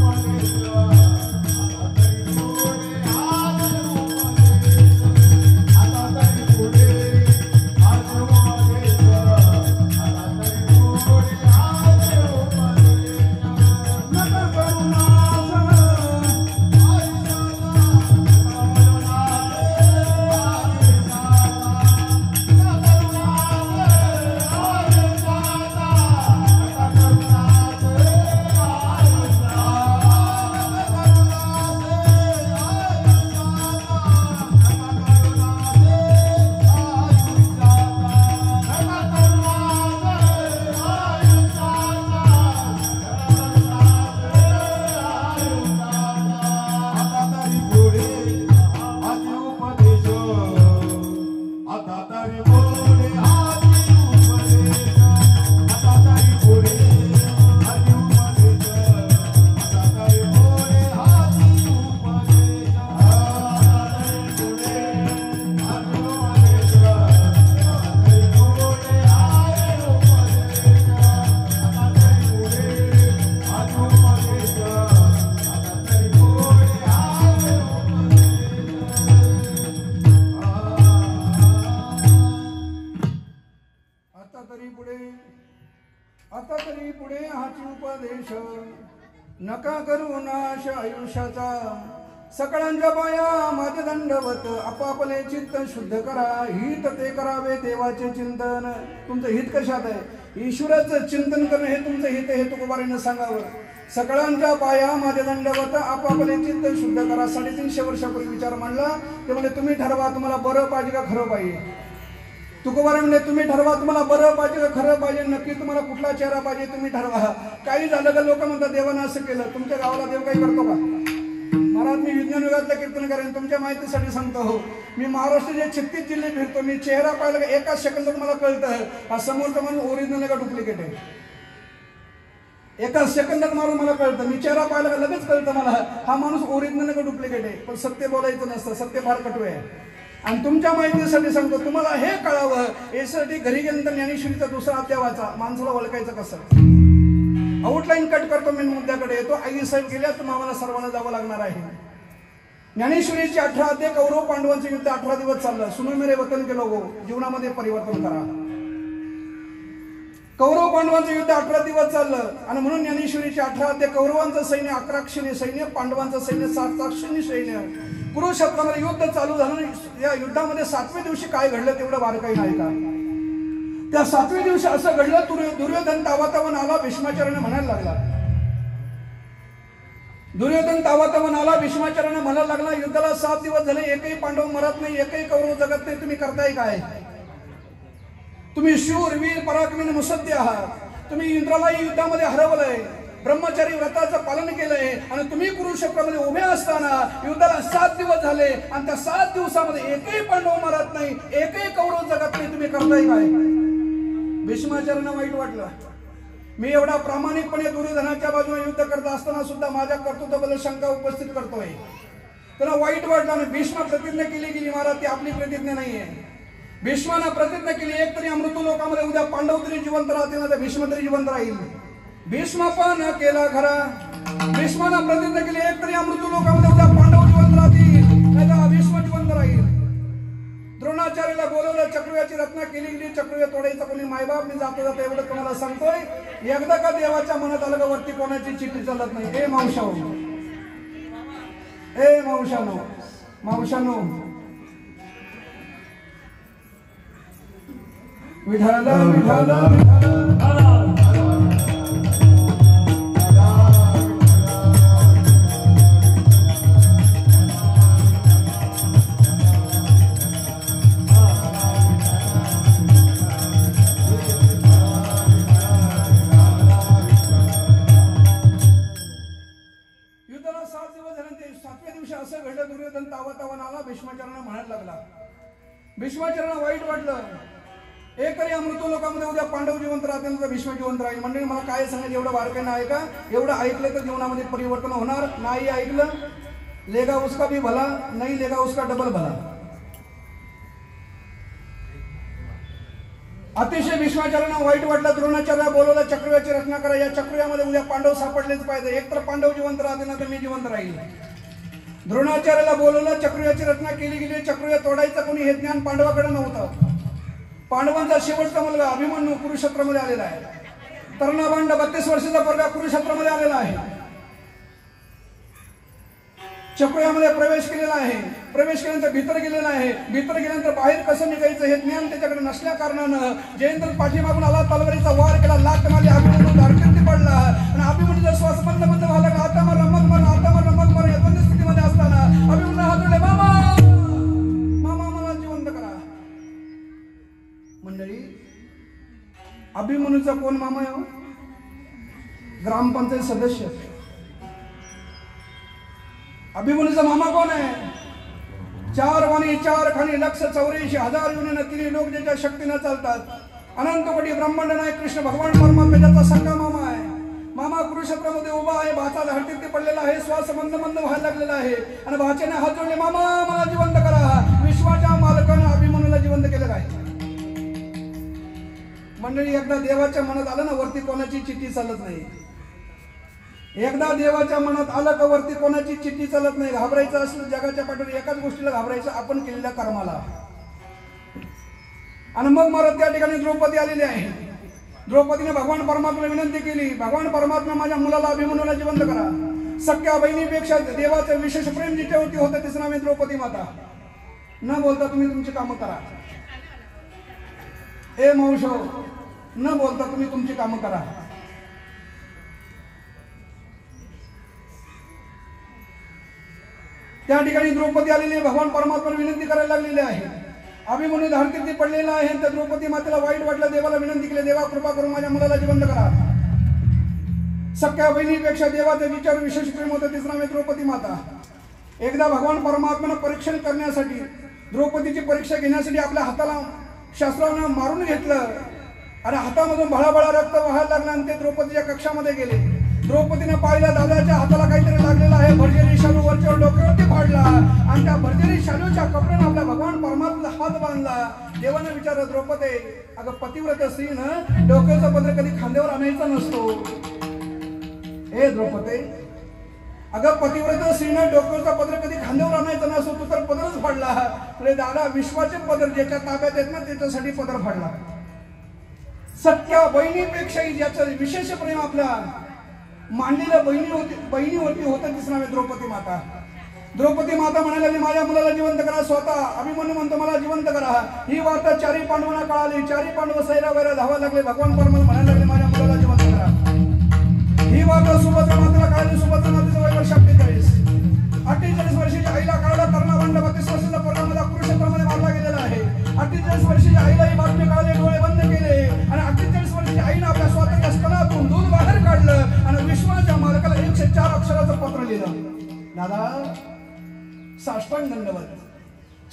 परदेश नका करू नाश आयुष्याचा सकळांच्या पाया माझे दंडवत आपापले चित्त शुद्ध करा हित ते करावे देवाचे चिंतन तुमचं हित कशात आहे ईश्वराचं चिंतन करणं हे तुमचं हित हे तुकोबारानं सांगावं सकळांच्या पाया माझे दंडवत आपापले चित्त शुद्ध करा 350 वर्षापूर्वी विचार मांडला ते म्हणजे तुम्ही ठरवा तुम्हाला बरं पाहिजे का खरं पाहिजे तुकोबारा म्हणजे तुम्ही ठरवा तुम्हाला बरं पाहिजे का खरं पाहिजे नक्की तुम्हाला कुठला चेहरा पाहिजे तुम्ही ठरवा काही झालं का लोक म्हणतात देवानं असं केलं तुमच्या गावाला देव काही करतो का महाराज मी विज्ञान विभागातलं कीर्तन करेन तुमच्या माहितीसाठी सांगतो हो मी महाराष्ट्राचे 36 जिल्हे फिरतो मी चेहरा पाहिला का एकाच सेकंदात मला कळतं हा समोरचा माणूस ओरिजिनल का डुप्लिकेट आहे एका सेकंदात मारून मला कळतं मी चेहरा पाहिला का लगेच कळतं मला हा माणूस ओरिजिनल का डुप्लिकेट आहे पण सत्य बोलायचं नसतं सत्य फार कटू आहे आणि तुमच्या माहितीसाठी सांगतो तुम्हाला हे कळावं यासाठी घरी गेल्यानंतर ज्ञानेश्वरीचा दुसरा अध्याय वाचा माणसाला ओळखायचं कसं आउटलाईन कट करतो मी मुद्द्याकडे येतो आई साहेब गेल्या तर आम्हाला सर्वांना जावं लागणार आहे ज्ञानेश्वरीचे 18 अध्याय कौरव पांडवांचे युद्ध 18 दिवस चाललं सुनो मेरे वतन के लोगो जीवनामध्ये परिवर्तन करा कौरव पांडवांचं युद्ध 18 दिवस चाललं आणि म्हणून ज्ञानेश्वरीचे 18 अध्याय कौरवांचं सैन्य 11 क्षणी सैन्य पांडवांचं सैन्य 7 क्षणी सैन्य कुरुक्षेत्रामध्ये युद्ध चालू झालं या युद्धामध्ये 7व्या दिवशी काय घडलं तेवढं बारकाई नाही का त्या 7व्या दिवशी असं घडलं दुर्योधन तावातावन आला भीष्माचार्याने म्हणायला लागला दुर्योधन तावातावन आला भीष्माचार्याने म्हणायला लागला युद्धाला 7 दिवस झाले एकही पांडव मरत नाही एकही कौरव जगत नाही तुम्ही करताय काय तुम्ही शूर वीर पराक्रमी मुसद्दी आहात तुम्ही इंद्रालाही युद्धामध्ये हरवलंय ब्रह्मचारी व्रताचं पालन केलंय आणि तुम्ही कुरुक्षेत्रामध्ये उभे असताना युद्धाला 7 दिवस झाले आणि त्या 7 दिवसामध्ये एकही पांडव मरत नाही एकही कौरव जगत नाही तुम्ही करताय काय भीष्माचार्यांना वाईट वाटलं मी एवढा प्रामाणिकपणे दुर्योधनाच्या बाजूने युद्ध करत असताना सुद्धा माझ्या कर्तृत्वाबद्दल शंका उपस्थित करतोय त्यांना वाईट वाटलं आणि भीष्मा प्रतिज्ञा केली गेली महाराज ती आपली प्रतिज्ञा नाहीये भीष्मानं प्रतिज्ञा केली एक तरी अमृत लोकामध्ये उद्या पांडव तरी जिवंत राहतील ना तर भीष्म तरी जिवंत राहील भीष्म पण केला खरा भीष्मानं प्रतिज्ञा केली एक तरी अमृत लोकामध्ये उद्या पांडव जिवंत राहतील नाही तर भीष्म जिवंत राहील द्रोणाचार्याला बोलवलं चक्रुयाची रचना केली गेली चक्रुया तोडायचं कोणी मायबाप मी जातो जातो एवढं तुम्हाला सांगतोय एकदा का देवाच्या मनात आलं का वरती कोणाची चिठ्ठी चालत नाही ए मावशानो ए मावशानो मावशानो विठाला विठाला विठाला भीष्माचार्यांना म्हणायला लागला भीष्माचार्यांना वाईट वाटलं एक तरी अमृत लोकांमध्ये उद्या पांडव जिवंत राहतील तर भीष्म जिवंत राहील म्हणजे मला काय सांगायचं एवढं बारकाईनं आहे का एवढं ऐकलं तर जीवनामध्ये परिवर्तन होणार नाही ऐकलं लेगा उसका भी भला नाही लेगा उसका डबल भला अतिशय भीष्माचार्यांना वाईट वाटलं द्रोणाचार्य बोलवलं चक्रुयाची रचना करा या चक्रुयामध्ये उद्या पांडव सापडलेच पाहिजे एक तर पांडव जिवंत राहतील ना तर मी जिवंत राहील द्रोणाचार्याला बोलवलं चक्रुयाची रचना केली गेली चक्रुया तोडायचं कोणी हे ज्ञान पांडवाकडे नव्हतं पांडवांचा शेवटचा मुलगा अभिमन्यू कुरुक्षेत्रामध्ये आलेला आहे तरुणाभांड 32 वर्षाचा पोरगा कुरुक्षेत्रामध्ये आलेला आहे चक्रुयामध्ये प्रवेश केलेला आहे प्रवेश केल्यानंतर भीतर गेलेला आहे भीतर गेल्यानंतर बाहेर कसं निघायचं हे ज्ञान त्याच्याकडे नसल्या कारणानं जयेंद्र पाठीमागून आला तलवारीचा वार केला लाट मारली अभिमन्यू धारकर्ती पडला आणि अभिमन्यूचा श्वास बंद बंद व्हायला लागला आता मर रमत मर आता मर रमत मर या दोन्ही स्थितीमध्ये असताना अभिमन्यू हात जोडले मामा मामा मला जिवंत करा मंडळी अभिमन्यूचा कोण मामा आहे ग्रामपंचायत सदस्य अभिमन्यूचा मामा कोण आहे 4 वाणी 4 खाणी 184,000 युनियन तिन्ही लोक ज्याच्या शक्तीने चालतात अनंत कोटी ब्रह्मांड नायक कृष्ण भगवान परमात्मा ज्याचा सख्खा मामा आहे मामा कुरुक्षेत्रामध्ये उभा आहे भाचा हरतीत पडलेला आहे श्वास मंद मंद व्हायला लागलेला आहे आणि भाच्याने हात जोडले मामा मला जिवंत करा विश्वाच्या मालकानं अभिमन्यूला जिवंत केलं आहे मंडळी एकदा देवाच्या मनात आलं ना वरती कोणाची चिठ्ठी चालत नाही एकदा देवाच्या मनात आलं का वरती कोणाची चिठ्ठी चालत नाही घाबरायचं असलं जगाच्या पाठीवर एकाच गोष्टीला घाबरायचं आपण केलेल्या कर्माला आणि मग त्या ठिकाणी द्रौपदी आलेली आहे द्रौपदीने भगवान परमात्म्याला विनंती केली, भगवान परमात्मा माझ्या मुलाला अभिमन्यूला जिवंत करा. सख्या बहिणीपेक्षा देवाचं विशेष प्रेम जिच्यावरती होतं तिचं नाव आहे द्रौपदी माता. न बोलता तुम्ही तुमची कामं करा. ए मावशो, न बोलता तुम्ही तुमची कामं करा. त्या ठिकाणी द्रौपदी आलेली भगवान परमात्म्याला विनंती करायला लागलेली आहे. अभिमन्यू धारतीर्थी पडलेला आहे. त्या द्रौपदी मातेला वाईट वाटलं, देवाला विनंती केली, देवा कृपा करून माझ्या मुलाला जिवंत करा. सख्या बहिणीपेक्षा देवाचं विचार विशेष प्रेम होतं तिचं नाव आहे द्रौपदी माता. एकदा भगवान परमात्म्यानं परीक्षण करण्यासाठी, द्रौपदीची परीक्षा घेण्यासाठी आपल्या हाताला शास्त्रानं मारून घेतलं आणि हातामधून भळाभळा रक्त वाहायला लागलं आणि ते द्रौपदीच्या कक्षामध्ये गेले. द्रौपदीनं पाहिलं दादाच्या हाताला काहीतरी लागलेलं आहे. भरजेरी शालू वरच्यावर डोक्यावरती फाडला आणि त्या भरजेरी शालूच्या कपड्यानं आपल्या भगवान परमात्म्याला हात बांधला. देवानं विचारलं, द्रौपदी, अगं पतिव्रत स्त्रीनं डोक्याचा पदर कधी खांद्यावर आणायचा नसतो. हे द्रौपदी, अगं पतिव्रत स्त्रीनं डोक्याचा पदर कधी खांद्यावर आणायचा नसतो, तू तर पदरच फाडला. अरे दादा, विश्वाचे पदर ज्याच्या ताब्यात आहेत ना त्याच्यासाठी पदर फाडला. सख्या बहिणीपेक्षाही ज्याचं विशेष प्रेम आपल्या मांडलेल्या बहिणीवरती होतं तिचं नाव आहे द्रौपदी माता. द्रौपदी माता म्हणायला, माझ्या मुलाला जिवंत करा. स्वतः अभिमन्यू म्हणतो मला जिवंत करा. ही वार्ता चारी पांडवांना कळाली. चारी पांडव सैरा वैरा धावा लागले. भगवान परमात्मा म्हणायला लागले, माझ्या मुलाला जिवंत करा. ही वार्ता सुभद्रा मातेला कळाली. सुभद्रा मातेचं वय वर्ष 48. 48 वर्षाच्या आईला कळाला. तरुणाबांड 32 वर्षाचा पोरगा कुरुक्षेत्रामध्ये मारला गेलेला आहे. 48 वर्षाच्या आईला ही बातमी कळाली. डोळे बंद केले आणि 48 वर्षाच्या आईनं आपल्या स्वतःच्या स्तनातून दूध बाहेर काढलं आणि विश्वाच्या मालकाला 104 अक्षराचं पत्र लिहिलं. दादा, साष्टांग दंडवत.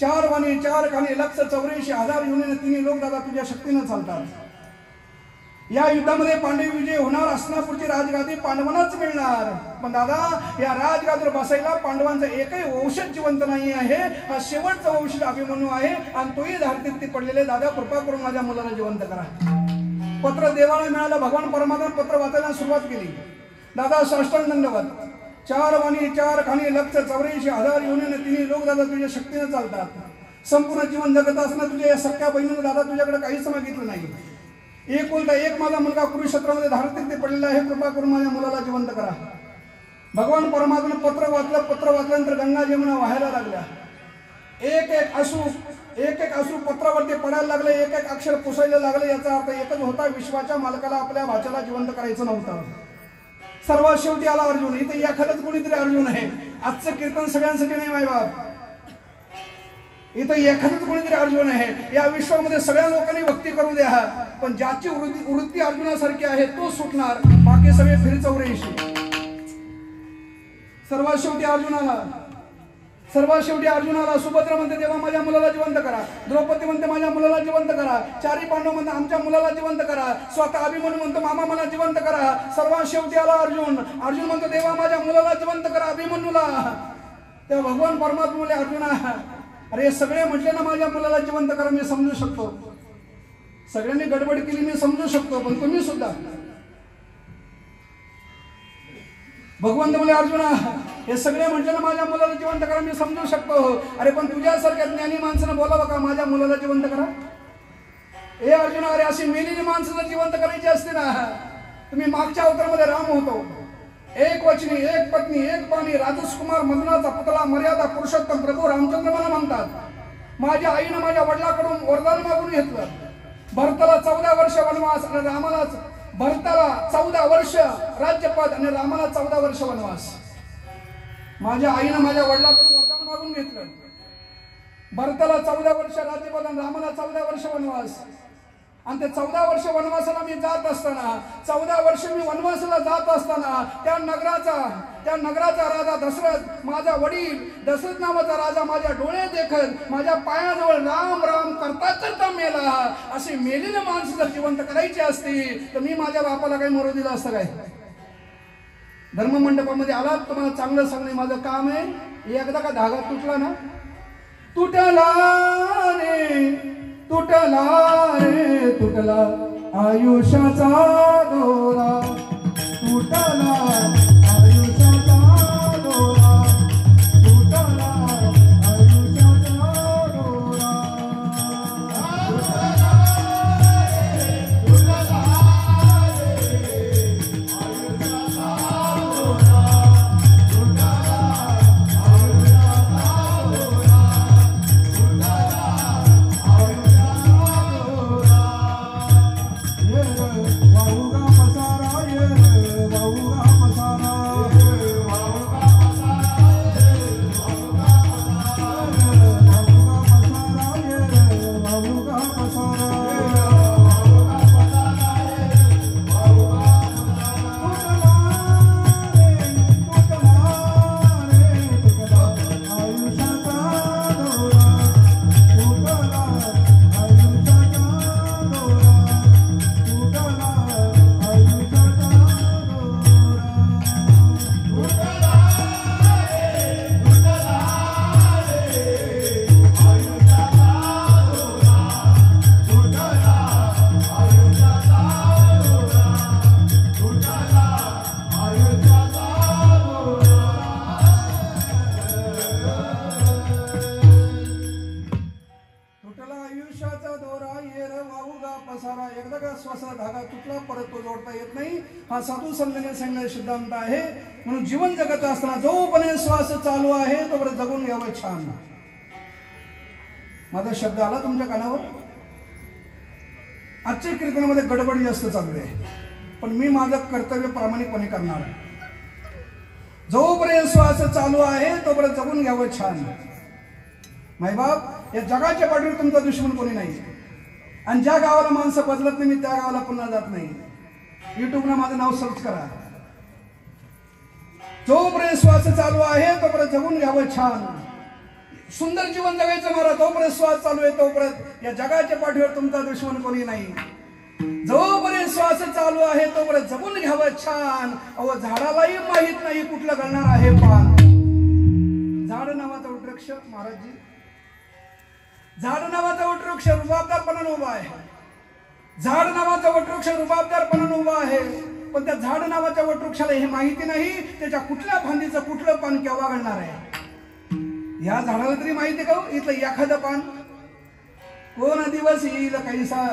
4 वाणी 4 कानी 1,84,000 युनियन तिन्ही लोक दादा तुझ्या शक्तीनं चालतात. या युद्धामध्ये पांडव विजय होणार. हस्तिनापूरची राजगादी पांडवांनाच मिळणार. पण दादा, या राजगादीवर बसायला पांडवांचा एकही वंशज जिवंत नाही आहे. हा शेवटचा वंशज अभिमन्यू आहे आणि तोही धारतीर्थी पडलेले. दादा, कृपा करून माझ्या मुलाला जिवंत करा. पत्र देवाला मिळालं. भगवान परमात्म्याने पत्र वाचायला सुरुवात केली. दादा, साष्टांग दंडवत. 4 वाणी 4 खाणी 1,84,000 युनियन तिन्ही लोक दादा तुझ्या शक्तीने चालतात. संपूर्ण जीवन जगत असताना तुझ्या या सख्या बहिणीने दादा तुझ्याकडे काहीच मागितलं नाही. एकुलता एक माझा मुलगा कुरुक्षेत्रामध्ये धारतीर्थी पडलेला आहे. कृपा करून माझ्या मुलाला जिवंत करा. भगवान परमात्म्याने पत्र वाचलं. पत्र वाचल्यानंतर गंगा जमुना वाहायला लागल्या. एक एक अश्रू पत्रावरती पडायला लागले. एक एक अक्षर पुसायला लागले. याचा अर्थ एकच होता, विश्वाच्या मालकाला आपल्या भाच्याला जिवंत करायचं नव्हतं. सर्वात शेवटी आला अर्जुन. इथे एखादंच कोणीतरी अर्जुन आहे. आजचं कीर्तन सगळ्यांसाठी नाही मायबाप. इथं एखादंच कोणीतरी अर्जुन आहे. या विश्वामध्ये सगळ्या लोकांनी भक्ती करू द्या, पण ज्याची वृत्ती अर्जुनासारखी आहे तो सुटणार. बाकी सगळे फिरचौरेशी. सर्वात शेवटी अर्जुनाला सुभद्रा म्हणते, देवा माझ्या मुलाला जिवंत करा. द्रौपदी म्हणते, माझ्या मुलाला जिवंत करा. चारी पांडव म्हणते, आमच्या मुलाला जिवंत करा. स्वतः अभिमन्यू म्हणतो, मामा मला जिवंत करा. सर्वात शेवटी आला अर्जुन. अर्जुन म्हणतो, देवा माझ्या मुलाला जिवंत करा, अभिमन्यूला. तेव्हा भगवान परमात्मा बोले, अर्जुना, अरे सगळे म्हटले ना माझ्या मुलाला जिवंत करा, मी समजू शकतो. सगळ्यांनी गडबड केली मी समजू शकतो, पण तुम्ही सुद्धा. भगवंत बोले, अर्जुना, हे सगळे म्हटले ना माझ्या मुलाला जिवंत करा, मी समजू शकतो. अरे पण तुझ्यासारख्या ज्ञानी माणसानं बोलावं का माझ्या मुलाला जिवंत करा? हे अर्जुना, अरे अशी मेलेली माणसं जर जिवंत करायची असते ना, तुम्ही मागच्या अवतारामध्ये राम होतो. एक वचनी, एक पत्नी, एक पाणी, राजकुमार मदनाचा पुतळा, मर्यादा पुरुषोत्तम प्रभू रामचंद्र मला म्हणतात. माझ्या आईनं माझ्या वडिलांकडून वरदान मागून घेतलं. भरताला 14 वर्ष वनवास आणि भरताला 14 वर्ष राज्यपद आणि रामाला 14 वर्ष वनवास. माझ्या आईनं माझ्या वडिलांकडून वरदान मागून घेतलं. भरताला 14 वर्ष राज्यपद आणि रामाला 14 वर्ष वनवास. आणि ते 14 वर्ष वनवासाला मी जात असताना, 14 वर्ष मी वनवासाला जात असताना त्या नगराचा राजा दशरथ, माझा वडील दशरथ नावाचा राजा माझ्या डोळे देखत माझ्या पायाजवळ राम राम करता करता मेला. अशी मेलेली माणसं जर जिवंत करायची असती तर मी माझ्या बापाला काही मरू दिलं असतं काय? धर्ममंडपामध्ये आलात, तुम्हाला चांगलं सांगणे माझं काम आहे. एकदा का धागा तुटला ना, तुटला रे तुटला आयुष्याचा दोरा, तुटला आयुष्याचा दोरा, तुटला आयुष्याचा दोरा. हा साधू संतांनी सांगितलेला सिद्धांत आहे. म्हणून जीवन जगत असताना जोपर्यंत श्वास चालू आहे तोपर्यंत जगून घ्यावं छान. माझा शब्द आला तुमच्या कानावर? आजच्या कीर्तनामध्ये गडबड जास्त चालू आहे, पण मी माझं कर्तव्य प्रामाणिकपणे करणार. जोपर्यंत श्वास चालू आहे तोपर्यंत जगून घ्यावं छान. मायबाप, या जगाच्या पाठीवर तुमचा दुश्मन कोणी नाही. आणि ज्या गावाला माणसं बदलत नाही मी त्या गावाला पुन्हा जात नाही. युट्यूबला माझं नाव सर्च करा. जोपर्यंत श्वास चालू आहे तोपर्यंत जगून घ्यावं छान. सुंदर जीवन जगायचं महाराज. जोपर्यंत श्वास चालू आहे तोपर्यंत या जगाच्या पाठीवर तुमचा दुश्मन कोणी नाही. जोपर्यंत श्वास चालू आहे तोपर्यंत जगून घ्यावं छान. अहो, झाडालाही माहित नाही कुठलं घालणार आहे पान. झाड नावाचा वटवृक्ष महाराजजी, झाड नावाचा वटवृक्ष रुबाबदारपणाने उभा आहे. झाड नावाचा वटवृक्ष रुबाबदारपणाने उभा आहे. पण त्या झाड नावाच्या वटवृक्षाला हे माहिती नाही त्याच्या कुठल्या फांदीचं कुठलं पान केव्हा घालणार आहे. या झाडाला तरी माहिती का इथलं एखादं पान? कोण दिवस येईल काहीसा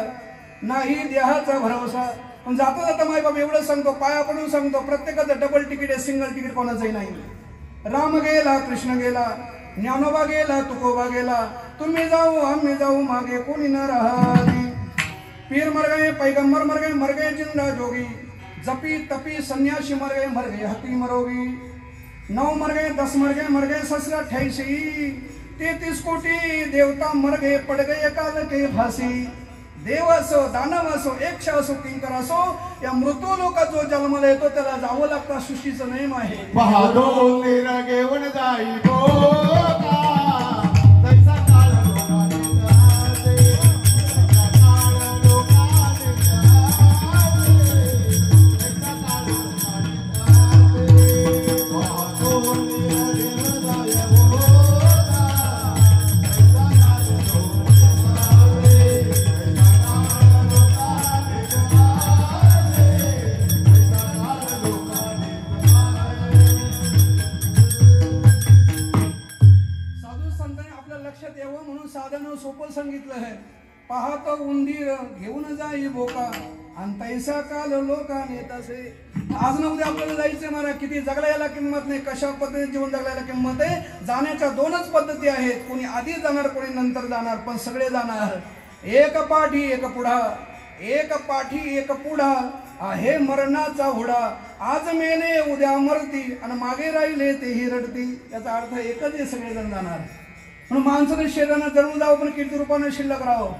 नाही देहाचा भरवसा. पण जाता जाता माय बाबा एवढं सांगतो, पाया पडून सांगतो, प्रत्येकाचं डबल तिकीट आहे, सिंगल तिकीट कोणाचंही नाही. राम गेला, कृष्ण गेला, ज्ञानोबा गेला, तुकोबा गेला, तुम्ही जाऊ आम्ही जाऊ मागे कोणी न राहिली. पीर मर गए, पैगंबर मर गए जिंदा जोगी, जपी तपी सन्यासी मर गए हकी मरोगी. 9 मर गए 88. 33 कोटी देवता मर गए पड़ गए काल के फांसी. देव असो, दानव असो, यक्ष असो, किंकर असो, या मृत्यू लोकात जो जन्माला येतो त्याला जावं लागतं. सृष्टीचं नियम आहे. बहादो तेरा घेऊन जाई बोका, तैसा काळ लोकांनी जाते, तैसा काळ लोकांनी जाते, तैसा काळ लोकांनी जाते. बहादो तेरा घेऊन जाई बोका, तैसा काळ लोकांनी जाते, तैसा काळ लोकांनी जाते, तैसा काळ लोकांनी साधू संतांनी आपल्या लक्षात यावं म्हणून साधन सोपं सांगितलं आहे. पाहतो उंदीर घेऊन जाई बोका, आणि तैसा काल लोकांनी तसे. आज न उद्या आपल्याला जायचं मला. किती जगला याला किंमत नाही, कशा पद्धतीने जीवन जगल्याला किंमत आहे. जाण्याच्या 2च पद्धती आहेत, कोणी आधी जाणार कोणी नंतर जाणार, पण सगळे जाणार. एक पाठी एक पुढा, एक पाठी एक पुढा आहे मरणाचा हुडा. आज मेले उद्या मरती आणि मागे राहिले तेही रडती. याचा अर्थ एकच आहे, सगळेजण जाणार. म्हणून माणसाने शरीरानं जळून जावं पण कीर्ती रूपानं शिल्लक राहावं.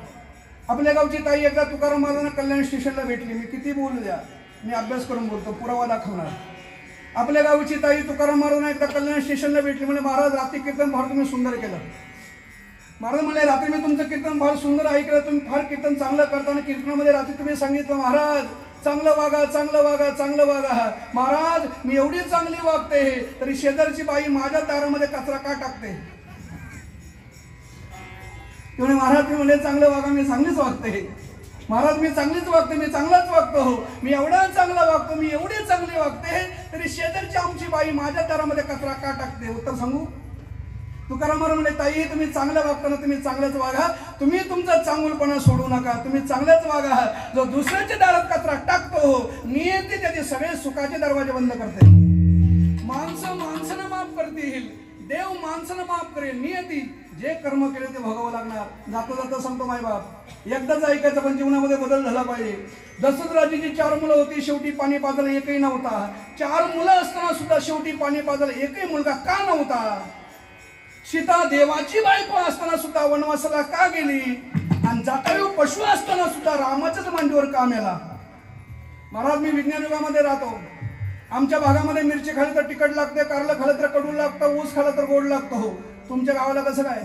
आपल्या गावची ताई एकदा तुकाराम महाराजांना कल्याण स्टेशनला भेटली. मी किती बोलू द्या, मी अभ्यास करून बोलतो, पुरावा दाखवणार. आपल्या गावची ताई तुकाराम महाराजांना एकदा कल्याण स्टेशनला भेटली. म्हणजे महाराज रात्री कीर्तन फार तुम्ही सुंदर केलं. महाराज म्हणले रात्री मी तुमचं कीर्तन फार सुंदर ऐकलं, तुम्ही फार कीर्तन चांगलं करताना कीर्तनामध्ये रात्री तुम्ही सांगितलं महाराज चांगलं वागा, चांगलं वागा, चांगलं वागा. महाराज मी एवढी चांगली वागते तरी शेजारची बाई माझ्या दारामध्ये कचरा का टाकते? तेवढे महाराज मी म्हणले चांगलं वागा, मी चांगलीच वागते. महाराज मी चांगलीच वागते, मी चांगलाच वागतो. मी एवढा चांगला वागतो, मी एवढी चांगली वागते तरी शेजारची आमची बाई माझ्या दारामध्ये कचरा का टाकते? उत्तर सांगू? तुकाराम महाराज म्हणले ताई तुम्ही चांगलं वागताना तुम्ही चांगलंच वागा, तुम्ही तुमचा चांगुलपणा सोडू नका, तुम्ही चांगलंच वागा. जो दुसऱ्याच्या दारात कचरा टाकतो नियती त्याचे सगळे सुखाचे दरवाजे बंद करते. माणसं माणसानं माफ करतील, देव माणसानं माफ करेल. नियती जे कर्म केले ते भोगावं लागणार. जाता जाता सांगतो मायबाप एकदाच ऐकायचं पण जीवनामध्ये बदल झाला पाहिजे. दशरथराजाची 4 मुलं होती, शेवटी पाणी पाजायला एकही नव्हता. 4 मुलं असताना सुद्धा शेवटी पाणी पाजायला एकही मुलगा का नव्हता? सीता देवाची बायको असताना सुद्धा वनवासाला का गेली? आणि जटायू पशु असताना सुद्धा रामाच्याच मांडीवर का मेला? महाराज मी विज्ञान युगामध्ये राहतो. आमच्या भागामध्ये मिरची खाली तर तिखट लागते, कारलं खाल्लं तर कडू लागतं, ऊस खाल्लं तर गोड लागतो. तुमच्या गावाला कसं काय?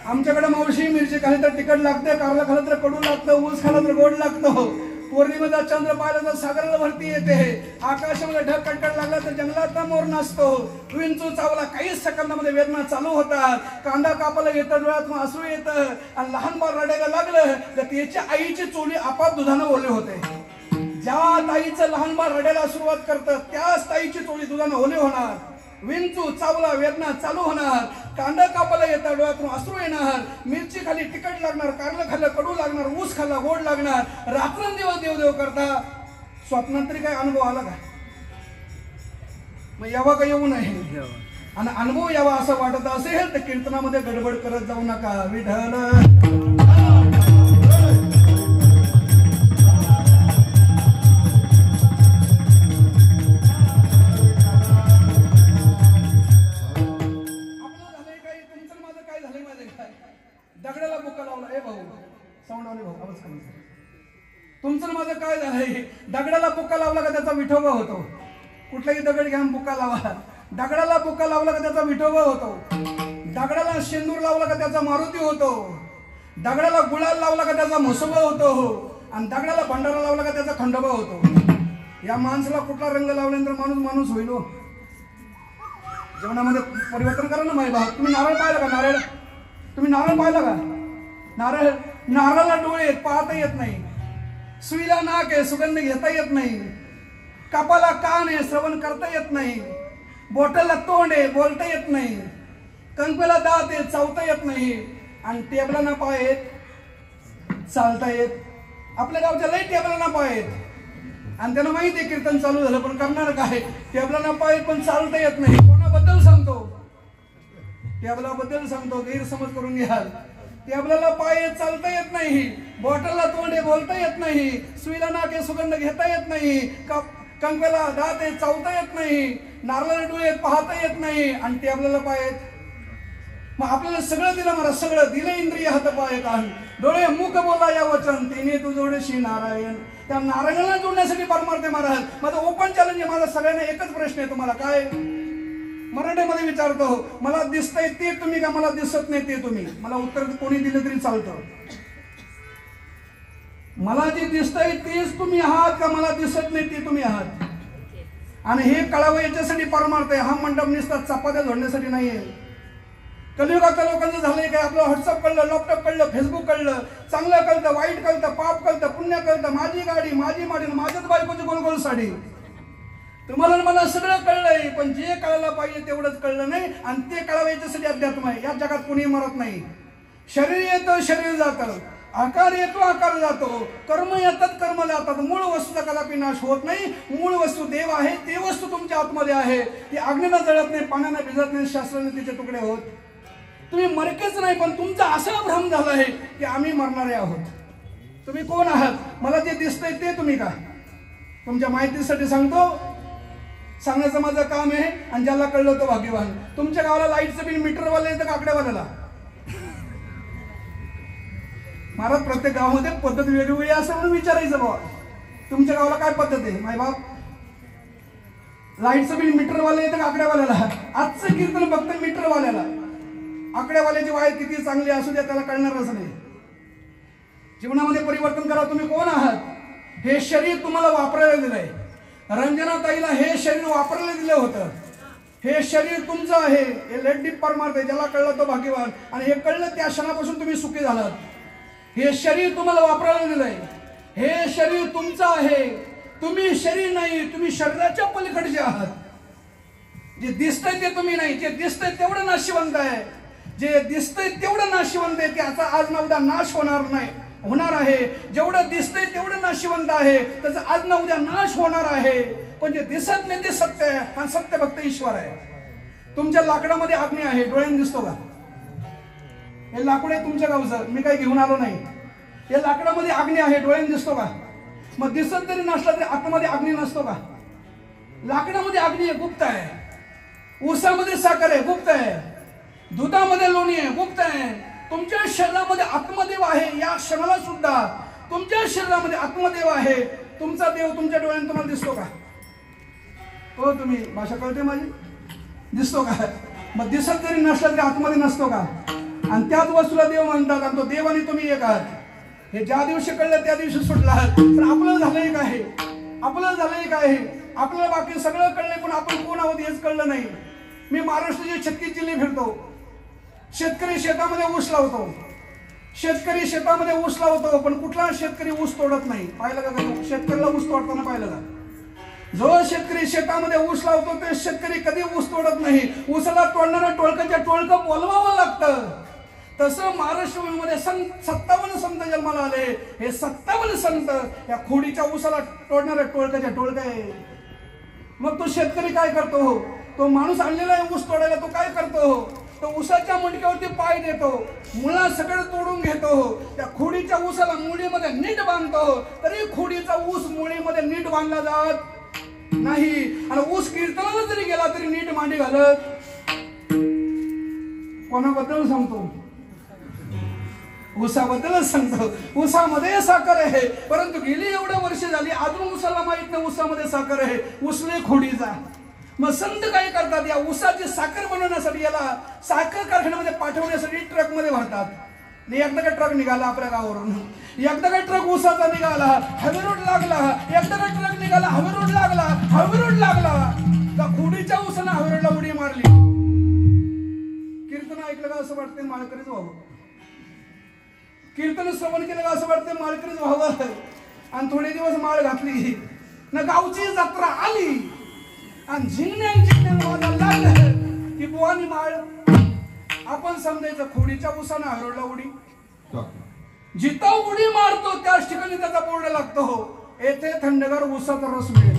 आमच्याकडे मावशी मिरची खाली तर तिखट लागते, कारलं खाल्लं तर कडू लागतं, ऊस खाल्लं तर गोड लागतो. पौर्णिमेचा चंद्र पाहिला तर सागराला भरती येते, आकाशामध्ये ढग कडकड लागला तर जंगलात मोर नसतो. विंचू चावला काहीच सेकंदामध्ये वेदना चालू होतात. कांदा कापायला येतं, डोळ्यात अश्रू येतं आणि लहान बाळ रडायला लागलं तर त्याच्या आईची चोली आपाप दुधानं ओले होते. ज्या ताईचं लहान बाळ रडायला सुरुवात करतं त्याच ताईची चोली दुधानं ओले होणार. विंचू चावला वेदना चालू होणार. कांदा कापायला येतात डोळ्यातून अश्रू येणार, मिरची खाली तिखट लागणार, कारलं खाल्लं कडू लागणार, ऊस खाल्ला गोड लागणार, रात्रंदिवस देव करता. स्वप्नात तरी काय अनुभव आला का? मग यावा का येऊ नये, आणि अनुभव यावा असं वाटत असेल तर कीर्तनामध्ये गडबड करत जाऊ नका. विठ्ठल दगडाला बुक्का लावला. ए भाऊ साऊंडवाले भाऊ आवाज कमी. तुमचं माझं काय झालंय? दगडाला बुक्का लावला का त्याचा विठोबा होतो. कुठलाही दगड घ्या बुक्का लावा. दगडाला बुक्का लावला का त्याचा विठोबा होतो. दगडाला शेंदूर लावला का त्याचा मारुती होतो. दगडाला गुलाल लावला का त्याचा म्हसोबा होतो. आणि दगडाला भंडारा लावला का त्याचा खंडोबा होतो. या माणसाला कुठला रंग लावल्यानंतर माणूस माणूस होईल. जेवणामध्ये परिवर्तन करा ना माय भाऊ. तुम्ही नारळ पाहिला का? नारळ तुम्ही नारळ पाहिला का? नारळाला डोळे आहेत, पाहता येत नाही. सुईला नाक आहे, सुगंध घेता येत नाही. कापाला कान आहे, श्रवण करता येत नाही. बोटाला तोंड आहे, बोलता येत नाही. कंकला दात आहे, चावता येत नाही. आणि टेबलांना पाय आहेत, चालता येत. आपल्या गावच्या लई टेबलांना पाय आहेत, आणि त्यांना माहिती आहे कीर्तन चालू झालं, पण करणार काय? टेबलांना पाय आहेत पण चालता येत नाही. कोणाबद्दल सांगतो? टेबलाबद्दल सांगतो, गैरसमज करून घ्याल. टेबलाला पाय चालता येत नाही, बॉटलला तोंडे बोलता येत नाही, सुईला नाके सुगंध घेता येत नाही, कंकला दात चावता येत नाही, नारळाला डोळे पाहता येत नाही, आणि टेबलाला पाय. मग आपल्याला सगळं दिलं, मला सगळं दिलं. इंद्रिय हात पाय कान डोळे मुख बोला या वचन, तिने तू जोडशी नारायण. त्या नारायणाला जोडण्यासाठी परमार्थ महाराज. माझं ओपन चॅलेंज आहे. माझा सगळ्यांना एकच प्रश्न आहे तुम्हाला. काय? मराठीमध्ये विचारतो, मला दिसतंय ते तुम्ही का मला दिसत नाही ते तुम्ही? मला उत्तर कोणी दिलं तरी चालतं. मला जे दिसतंय तेच तुम्ही आहात का मला दिसत नाही ते तुम्ही आहात? आणि हे कळावं याच्यासाठी परमार्थ आहे. हा मंडप निसतात चपात्या जोडण्यासाठी नाहीये. कलियुगातल्या लोकांचं झालंय काय? आपलं व्हॉट्सअप कळलं, लॅपटॉप कळलं, फेसबुक कळलं, चांगलं कळतं, वाईट कळतं, पाप कळतं, पुण्य कळतं, माझी गाडी, माझी माडी, माझ्याच बायकोची गोल गोल साडी. तुम्हाला मला सगळं कळलंय, पण जे कळायला पाहिजे तेवढंच कळलं नाही. आणि ते कळावं याच्यासाठी अध्यात्म आहे. या जगात कोणी मरत नाही. शरीर येतं, शरीर जातं. आकार येतो, आकार जातो. कर्म येतात, कर्म जातात. मूळ वस्तूचा कदापि नाश होत नाही. मूळ वस्तू देव आहे, ते वस्तू तुमच्या आतमध्ये आहे. ती अग्नीला जळत नाही, पाण्याने भिजत नाही, शास्त्राने तिचे तुकडे होत. तुम्ही मरकेच नाही, पण तुमचा असा भ्रम झाला आहे की आम्ही मरणारे आहोत. तुम्ही कोण आहात? मला जे दिसतंय ते तुम्ही का? तुमच्या माहितीसाठी सांगतो, सांगण्याचं माझं काम आहे. आणि ज्याला कळलं तो भाग्यवान. तुमच्या गावाला लाईटचं बिल मीटरवाला येतं का आकड्यावाल्याला? महाराज प्रत्येक गावामध्ये पद्धत वेगवेगळी असं म्हणून विचारायचं बाबा, तुमच्या गावाला काय पद्धत आहे? माय बाप, लाईटचं बिल मीटरवाला येतं का आकड्यावाल्याला? आजचं कीर्तन फक्त मीटरवाल्याला. आकड्यावाल्याची वाय किती चांगली असू द्या, त्याला कळणारच नाही. जीवनामध्ये परिवर्तन करा. तुम्ही कोण आहात? हे शरीर तुम्हाला वापरायला दिलंय. रंजनाताईला हे शरीर वापरायला दिलं होतं. हे शरीर तुमचं आहे. हे लेट परमार्थ आहे. ज्याला कळलं तो भाग्यवान. आणि हे कळलं त्या क्षणापासून तुम्ही सुखी झालात. हे शरीर तुम्हाला वापरायला दिलंय. हे शरीर तुमचं आहे. तुम्ही शरीर नाही, तुम्ही शरीराच्या पलीकडचे आहात. जे दिसतंय ते तुम्ही नाही. जे दिसतंय तेवढं नाशिवंत आहे. जे दिसतंय तेवढं नाशिवंत आहे. त्याचा आज ना उद्या नाश होणार आहे. जेवढं दिसतंय तेवढं नाशिवंत आहे. त्याचा आज ना उद्या नाश होणार आहे. पण जे दिसत नाही ते सत्य आहे. आणि सत्य फक्त ईश्वर आहे. तुमच्या लाकडामध्ये अग्नी आहे, डोळ्याने दिसतो का? हे लाकूड आहे तुमच्या गावचं, मी काही घेऊन आलो नाही. या लाकडामध्ये अग्नी आहे, डोळ्याने दिसतो का? मग दिसत जरी नसला तरी आतमध्ये अग्नी नसतो का? लाकडामध्ये अग्नी आहे, गुप्त आहे. ऊसामध्ये साखर आहे, गुप्त आहे. दुधामध्ये लोणी आहे, गुप्त आहे. तुमच्या शरीरामध्ये आत्मदेव आहे. या क्षणाला सुद्धा तुमच्या शरीरामध्ये आत्मदेव आहे. तुमचा देव तुमच्या डोळ्याने तुम्हाला दिसतो का? हो, तुम्ही भाषा कळते माझी? दिसतो का? मग दिसत जरी नसला तरी आतमध्ये नसतो का? आणि त्याच वस्तूला देव म्हणतात. आणि तो देव आणि तुम्ही एक आहात. हे ज्या दिवशी कळलं त्या दिवशी सुटला. तर आपलं झालंय काय? आपलं झालंय काय? आपल्याला बाकी सगळं कळलंय, पण आपण कोण आहोत हेच कळलं नाही. मी महाराष्ट्राचे 36 जिल्हे फिरतो. शेतकरी शेतामध्ये ऊस लावतो. शेतकरी शेतामध्ये ऊस लावतो, पण कुठला शेतकरी ऊस तोडत नाही. पाहिलं का? शेतकऱ्याला ऊस तोडताना पाहिलं का? जो शेतकरी शेतामध्ये ऊस लावतो ते शेतकरी कधी ऊस तोडत नाही. ऊसाला तोडणाऱ्या टोळक्याच्या टोळकं बोलवावं लागतं. तसं महाराष्ट्रामध्ये 57 संत जन्माला आले. हे 57 संत या खोडीच्या ऊसाला तोडणाऱ्या टोळक्याच्या टोळकं आहे. मग तो शेतकरी काय करतो? तो माणूस आणलेला आहे ऊस तोडायला, तो काय करतो? तो ऊसाच्या मुंडक्यावरती पाय देतो, मुळा सगळं तोडून घेतो, त्या खोडीच्या ऊसाला मुळीमध्ये नीट बांधतो. तरी खोडीचा ऊस मुळीमध्ये नीट बांधला जात नाही. आणि ऊस कीर्तनाला जरी गेला तरी नीट मांडी घालत. कोणाबद्दल सांगतो? ऊसाबद्दलच सांगतो. ऊसामध्ये साखर आहे, परंतु गेली एवढ्या वर्ष झाली अजून ऊसाला माहित नाही ऊसामध्ये साखर आहे. ऊसले खोडीचा. मग संत काय करतात? या ऊसाची साखर बनवण्यासाठी याला साखर कारखान्यामध्ये पाठवण्यासाठी ट्रक मध्ये भरतात. एकदा का ट्रक निघाला आपल्या गावावरून, एकदा का ट्रक ऊसाचा निघाला, हायवे रोड लागला, एकदा का ट्रक निघाला, हायवे रोड लागला, हायवे रोड लागला, त्या खोडीच्या ऊसानं हायवे रोडला उडी मारली. कीर्तन ऐकलं का असं वाटतं माळकरीच व्हावं. कीर्तन श्रवण केलं का असं वाटतं माळकरीच व्हावं. आणि थोडे दिवस माळ घातली ना, गावची जत्रा आली आणि झिंगण्या लागलं की बुवानी माळ. आपण समजायचं खोडीच्या ऊसानं हरवला उडी. जिथं उडी मारतो त्याच ठिकाणी त्याचा बोर्ड लागतो, येथे थंडगार ऊसाचा रस मिळेल,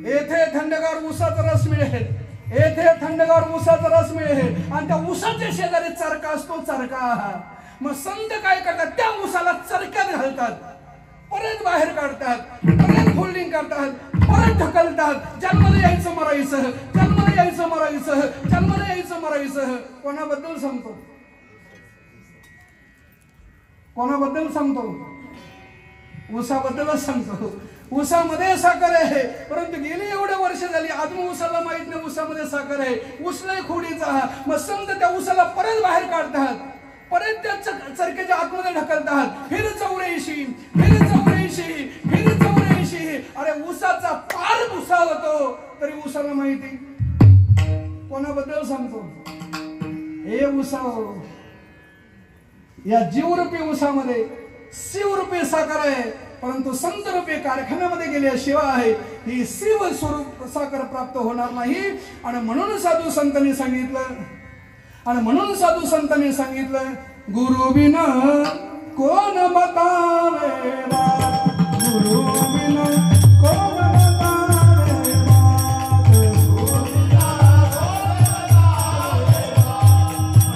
येथे थंडगार ऊसाचा रस मिळेल, येथे थंडगार ऊसाचा रस मिळेल. आणि त्या ऊसाच्या शेजारी चरका असतो, चरका. मग संत काय करतात? त्या ऊसाला चरक्यात घालतात, परत बाहेर काढतात, परत फोल्डिंग करतात, परत ढकलतात. जन्माला यायचं मरायचं, जन्माला यायचं मरायचं, जन्माला यायचं मरायचं. कोणाबद्दल सांगतो? कोणाबद्दल सांगतो? ऊसाबद्दलच सांगतो. ऊसामध्ये साखर आहे, परंतु गेली एवढ्या वर्ष झाली अजून ऊसाला माहित नाही ऊसामध्ये साखर आहे. ऊसलाय खोडीचा. मग संत त्या ऊसाला परत बाहेर काढतात, परत त्या चरक्याच्या आतमध्ये ढकलतात. फिर 84, फिर 84, फिर 84. अरे ऊसाचा पार भुसा होतो तरी ऊसाला माहिती. कोणाबद्दल सांगतो? हे ऊसा, या जीवरूपी ऊसामध्ये शिवरूपी साखर आहे, परंतु संतरूपी कारखान्यामध्ये गेल्याशिवाय ही शिव स्वरूप साखर प्राप्त होणार नाही. आणि म्हणून साधू संतांनी सांगितलं, गुरु बिना कोण बतावेला, गुरु बिना कोण बतावेला,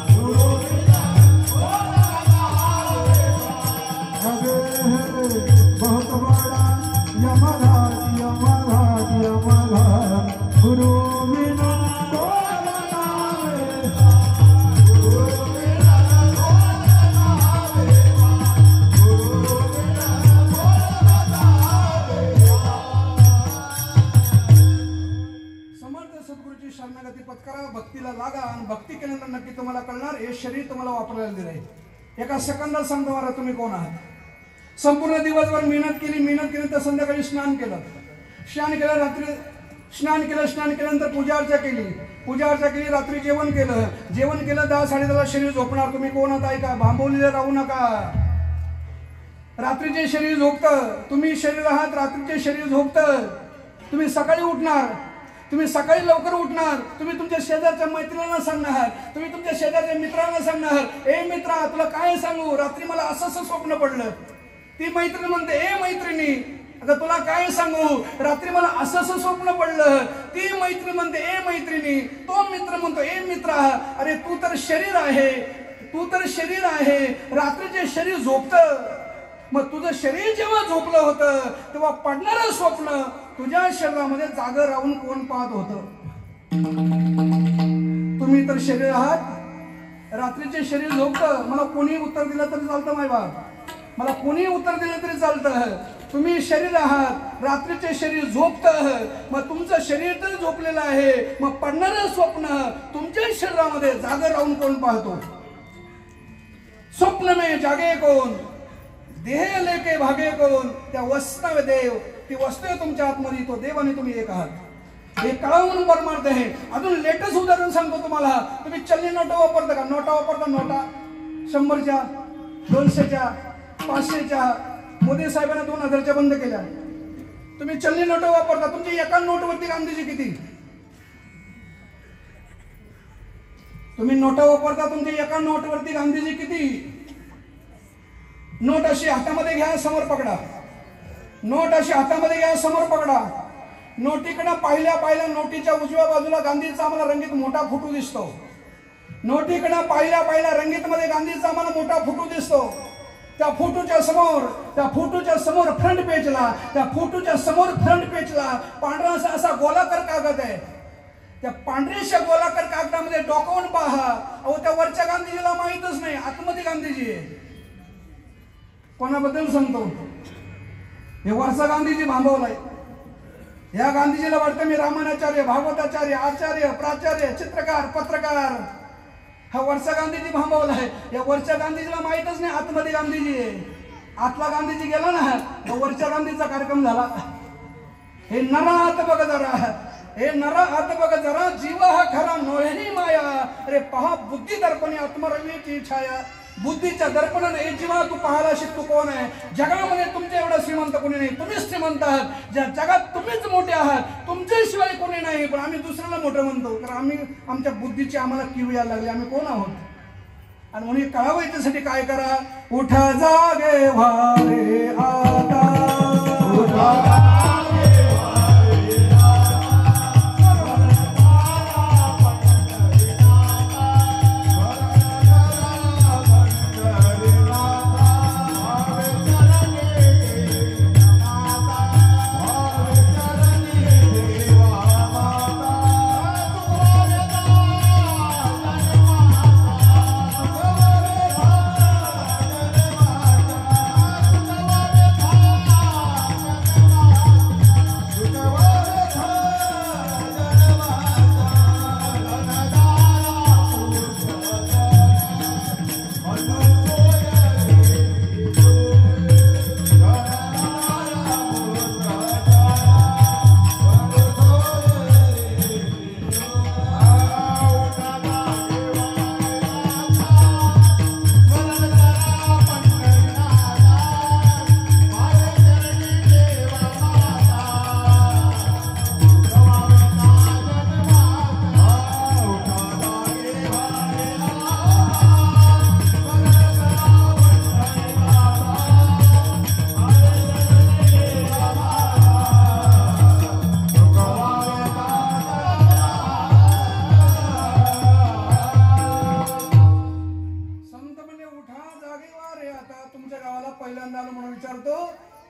गुरु बिना कोण बतावेला. बहुत बड़ा यमराज यमराज यमराज, गुरु बिना कोण बतावेला, गुरु बिना कोण बतावेला, गुरु बिना कोण बतावेला. समर्थ सद्गुरूची शरणागती पत्करा, भक्तीला लागा आणि भक्ती केल्यानंतर नक्की तुम्हाला कळणार हे शरीर तुम्हाला वापरायला दिलंय. एका सेकंदात सांगतो मला तुम्ही कोण आहात. संपूर्ण दिवसभर मेहनत केली तर संध्याकाळी स्नान केलं, रात्री स्नान केल्यानंतर पूजा अर्चा केली, रात्री जेवण केलं, 10-10:30 शरीर झोपणार. तुम्ही कोण आहात ऐका, भांबवलेले राहू नका. रात्रीचे शरीर झोपतं, तुम्ही शरीर आहात, रात्रीचे शरीर झोपतं. तुम्ही सकाळी उठणार, तुम्ही सकाळी लवकर उठणार, तुम्ही तुमच्या शेजारच्या मैत्रिणींना सांगणार, तुम्ही तुमच्या शेजारच्या मित्रांना सांगणार, ए मित्रा तुला काय सांगू, रात्री मला असं स्वप्न पडलं. ती मैत्रीण म्हणते, ए मैत्रिणी आता तुला काय सांगू, रात्री मला असं स्वप्न पडलं. ती मैत्रीण म्हणते, ए मैत्रिणी. तो मित्र म्हणतो, ए मित्रा अरे तू तर शरीर आहे, रात्रीचे शरीर झोपतं. मग तुझं शरीर जेव्हा झोपलं होतं तेव्हा पडणारं स्वप्न तुझ्या शरीरामध्ये जागर राहून कोण पाहत होतं? तुम्ही तर शरीर आहात, रात्रीचे शरीर झोपतं. मला कोणी उत्तर दिलं तरी चालतं माय बाप, मला कोणी उत्तर दिलं तरी चालतं. तुम्ही शरीर आहात, रात्रीचे शरीर झोपतं. मग तुमचं शरीर तर झोपलेलं आहे, मग पडणारं स्वप्न तुमच्या शरीरामध्ये जागर राहून कोण पाहतो? स्वप्न में जागे कोण, देह लेके भागे कोण. त्या वस्तव देव, ती वस्तू आहे तुमच्या आतमध्ये, तो देव आणि तुम्ही एक आहात. हे कळा म्हणून परमार्थ आहे. अजून लेटेस्ट उदाहरण सांगतो तुम्हाला. तुम्ही चलनी नोटा वापरता का? नोटा वापरता, नोटा 100च्या, 200च्या, 500च्या. मोदी साहेबांना 2000च्या बंद केल्या. तुम्ही चलनी नोट वापरता, तुमची एका नोटवरती गांधीजी किती? तुम्ही नोटा वापरता, तुमच्या एका नोटवरती गांधीजी किती? नोट अशी हातामध्ये घ्या, समोर पकडा. नोट अशी हातामध्ये घ्या, समोर पकडा. नोटीकडे पाहिल्या पाहिल्या नोटीच्या उजव्या बाजूला गांधीचा आम्हाला रंगीत मोठा फोटो दिसतो. नोटीकडे पाहिल्या पाहिल्या रंगीत मध्ये गांधीचा आम्हाला मोठा फोटो दिसतो. त्या फोटोच्या समोर फ्रंट पेजला पांढरा असा गोलाकार कागद आहे. त्या पांढऱ्याशा गोलाकार कागदामध्ये डोकावून पहा. अहो, त्या वरच्या गांधीजीला माहितच नाही आतमध्ये गांधीजी आहे. कोणाबद्दल सांगतो? हे वरचा गांधीजी भांबवलाय. या गांधीजीला वाटतं मी रामायणाचार्य, भागवताचार्य, आचार्य, प्राचार्य, चित्रकार, पत्रकार. हा वरचा गांधीजी भांबवलाय. या वरच्या गांधीजीला माहितच नाही आतमध्ये गांधीजी आहे. आतला गांधीजी गेला ना, वरच्या गांधीचा कार्यक्रम झाला. हे नरा आत बघ जरा, हे नरा आत बघ जरा, जीव हा खरा नोहेनी माया. अरे पहा बुद्धी दर्पणी आत्मरवीची छाया. बुद्धीच्या दर्पणाने हे जीवा तू पाहायला शिक. तू कोण आहे? जगामध्ये तुमच्या एवढा श्रीमंत कोणी नाही. तुम्हीच श्रीमंत आहात. ज्या जगात तुम्हीच मोठे आहात. तुमच्याशिवाय कोणी नाही. पण आम्ही दुसऱ्याला मोठं म्हणतो, कारण आम्ही आमच्या बुद्धीची आम्हाला किव यायला लागली. आम्ही कोण आहोत? आणि म्हणून कळावं याच्यासाठी काय करा? उठा जागे व्हा रे आता, उठा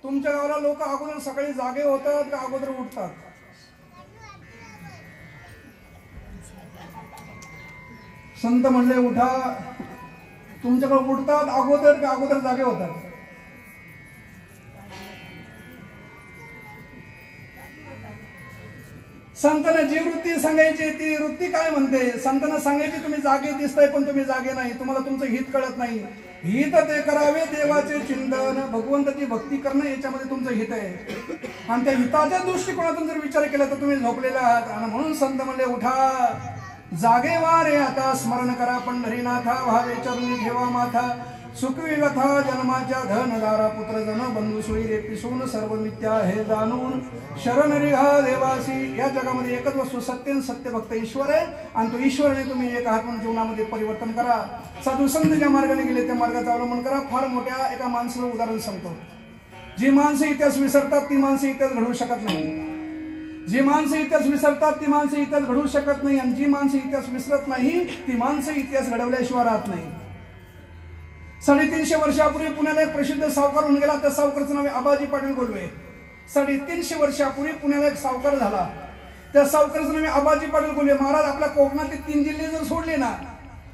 तुमच्या गावाला लोक अगोदर सकाळी जागे होतात का अगोदर उठतात? संत म्हणले उठा. तुमच्याकडे उठतात अगोदर का अगोदर जागे होतात? संतांना जी वृत्ती सांगायची ती वृत्ती काय म्हणते? संतांना सांगायची तुम्ही जागे दिसताय पण तुम्ही जागे नाही. तुम्हाला तुमचं हित कळत नाही. हित ते करावे देवाचे चिंतन, भगवंताची भक्ती करणं याच्यामध्ये तुमचं हित आहे. आणि त्या हिताच्या दृष्टिकोनातून जर विचार केला तर तुम्ही झोपलेला आहात. आणि म्हणून संत म्हणले उठा जागे वा रे आता, स्मरण करा पंढरीनाथा, व्हावे चरणी ठेवा माथा. सुखवी व्यथा जन्माच्या धनदारा, पुत्र जन बंधू सोयी रे पिसून, सर्व मिथ्या हे जाणून शरण रिहा देवासी. या जगामध्ये एकच वस्तू सत्य, सत्य फक्त ईश्वर आहे. आणि तो ईश्वराने तुम्ही एक आहात म्हणून जीवनामध्ये परिवर्तन करा. साधू संत ज्या मार्गाने गेले त्या मार्गाचं अवलंबन करा. फार मोठ्या एका माणसाचं उदाहरण सांगतो. जी माणसं इतिहास विसरतात ती माणसं इतिहास घडवू शकत नाही. जी माणसं इतिहास विसरतात ती माणसं इतिहास घडवू शकत नाही. आणि जी माणसं इतिहास विसरत नाही ती माणसं इतिहास घडवल्याशिवाय राहत नाही. 350 वर्षापूर्वी पुण्याला एक प्रसिद्ध सावकार होऊन गेला. त्या सावकाराचं नाव आबाजी पाटील गुलवे. 350 वर्षापूर्वी पुण्याला एक सावकार झाला. त्या सावकाराचं नाव आबाजी पाटील गुलवे. महाराज आपल्या कोकणातले 3 जिल्हे जर सोडले ना,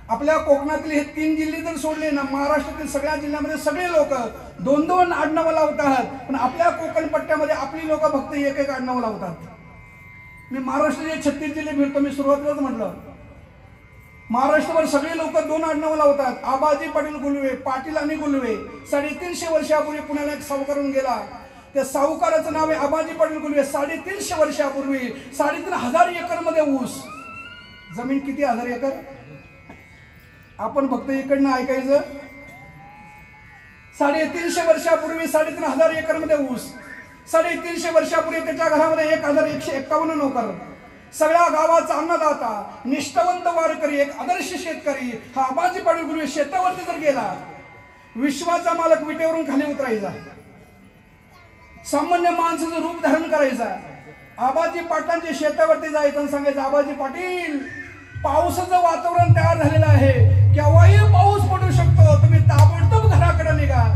आपल्या कोकणातले हे 3 जिल्हे जर सोडले ना, महाराष्ट्रातील सगळ्या जिल्ह्यामध्ये सगळे लोक 2-2 आडनावं लावतात. पण आपल्या कोकण पट्ट्यामध्ये आपली लोक फक्त 1-1 आडनावं लावतात. मी महाराष्ट्राचे 36 जिल्हे फिरतो. मी सुरुवातीलाच म्हटलं महाराष्ट्रभर सगळे लोक 2 आडनावं लावतात. आबाजी पाटील गुलवे, पाटील आणि गुलवे. 350 वर्षापूर्वी पुण्याला एक सावकार होऊन गेला. त्या सावकाराचं नाव आहे आबाजी पाटील गुलवे. 350 वर्षापूर्वी 3,500 एकर मध्ये ऊस. जमीन किती 1000 एकर? आपण फक्त इकडनं ऐकायचं. 350 वर्षापूर्वी 3,500 एकर मध्ये ऊस. 350 वर्षापूर्वी त्याच्या घरामध्ये 1151 नोकर, सगळ्या गावाचा अन्नदाता, निष्ठावंत वारकरी, एक आदर्श शेतकरी हा आबाजी पाटील गुरुवे शेतावरती जर गेला, विश्वाचा मालक विटेवरून खाली उतरायचा, सामान्य माणसाचं रूप धारण करायचा, आबाजी पाटलांच्या शेतावरती जायचं आणि सांगायचं, आबाजी पाटील पावसाचं वातावरण तयार झालेलं आहे, केव्हाही पाऊस पडू शकतो, तुम्ही ताबडतोब घराकडे निघा.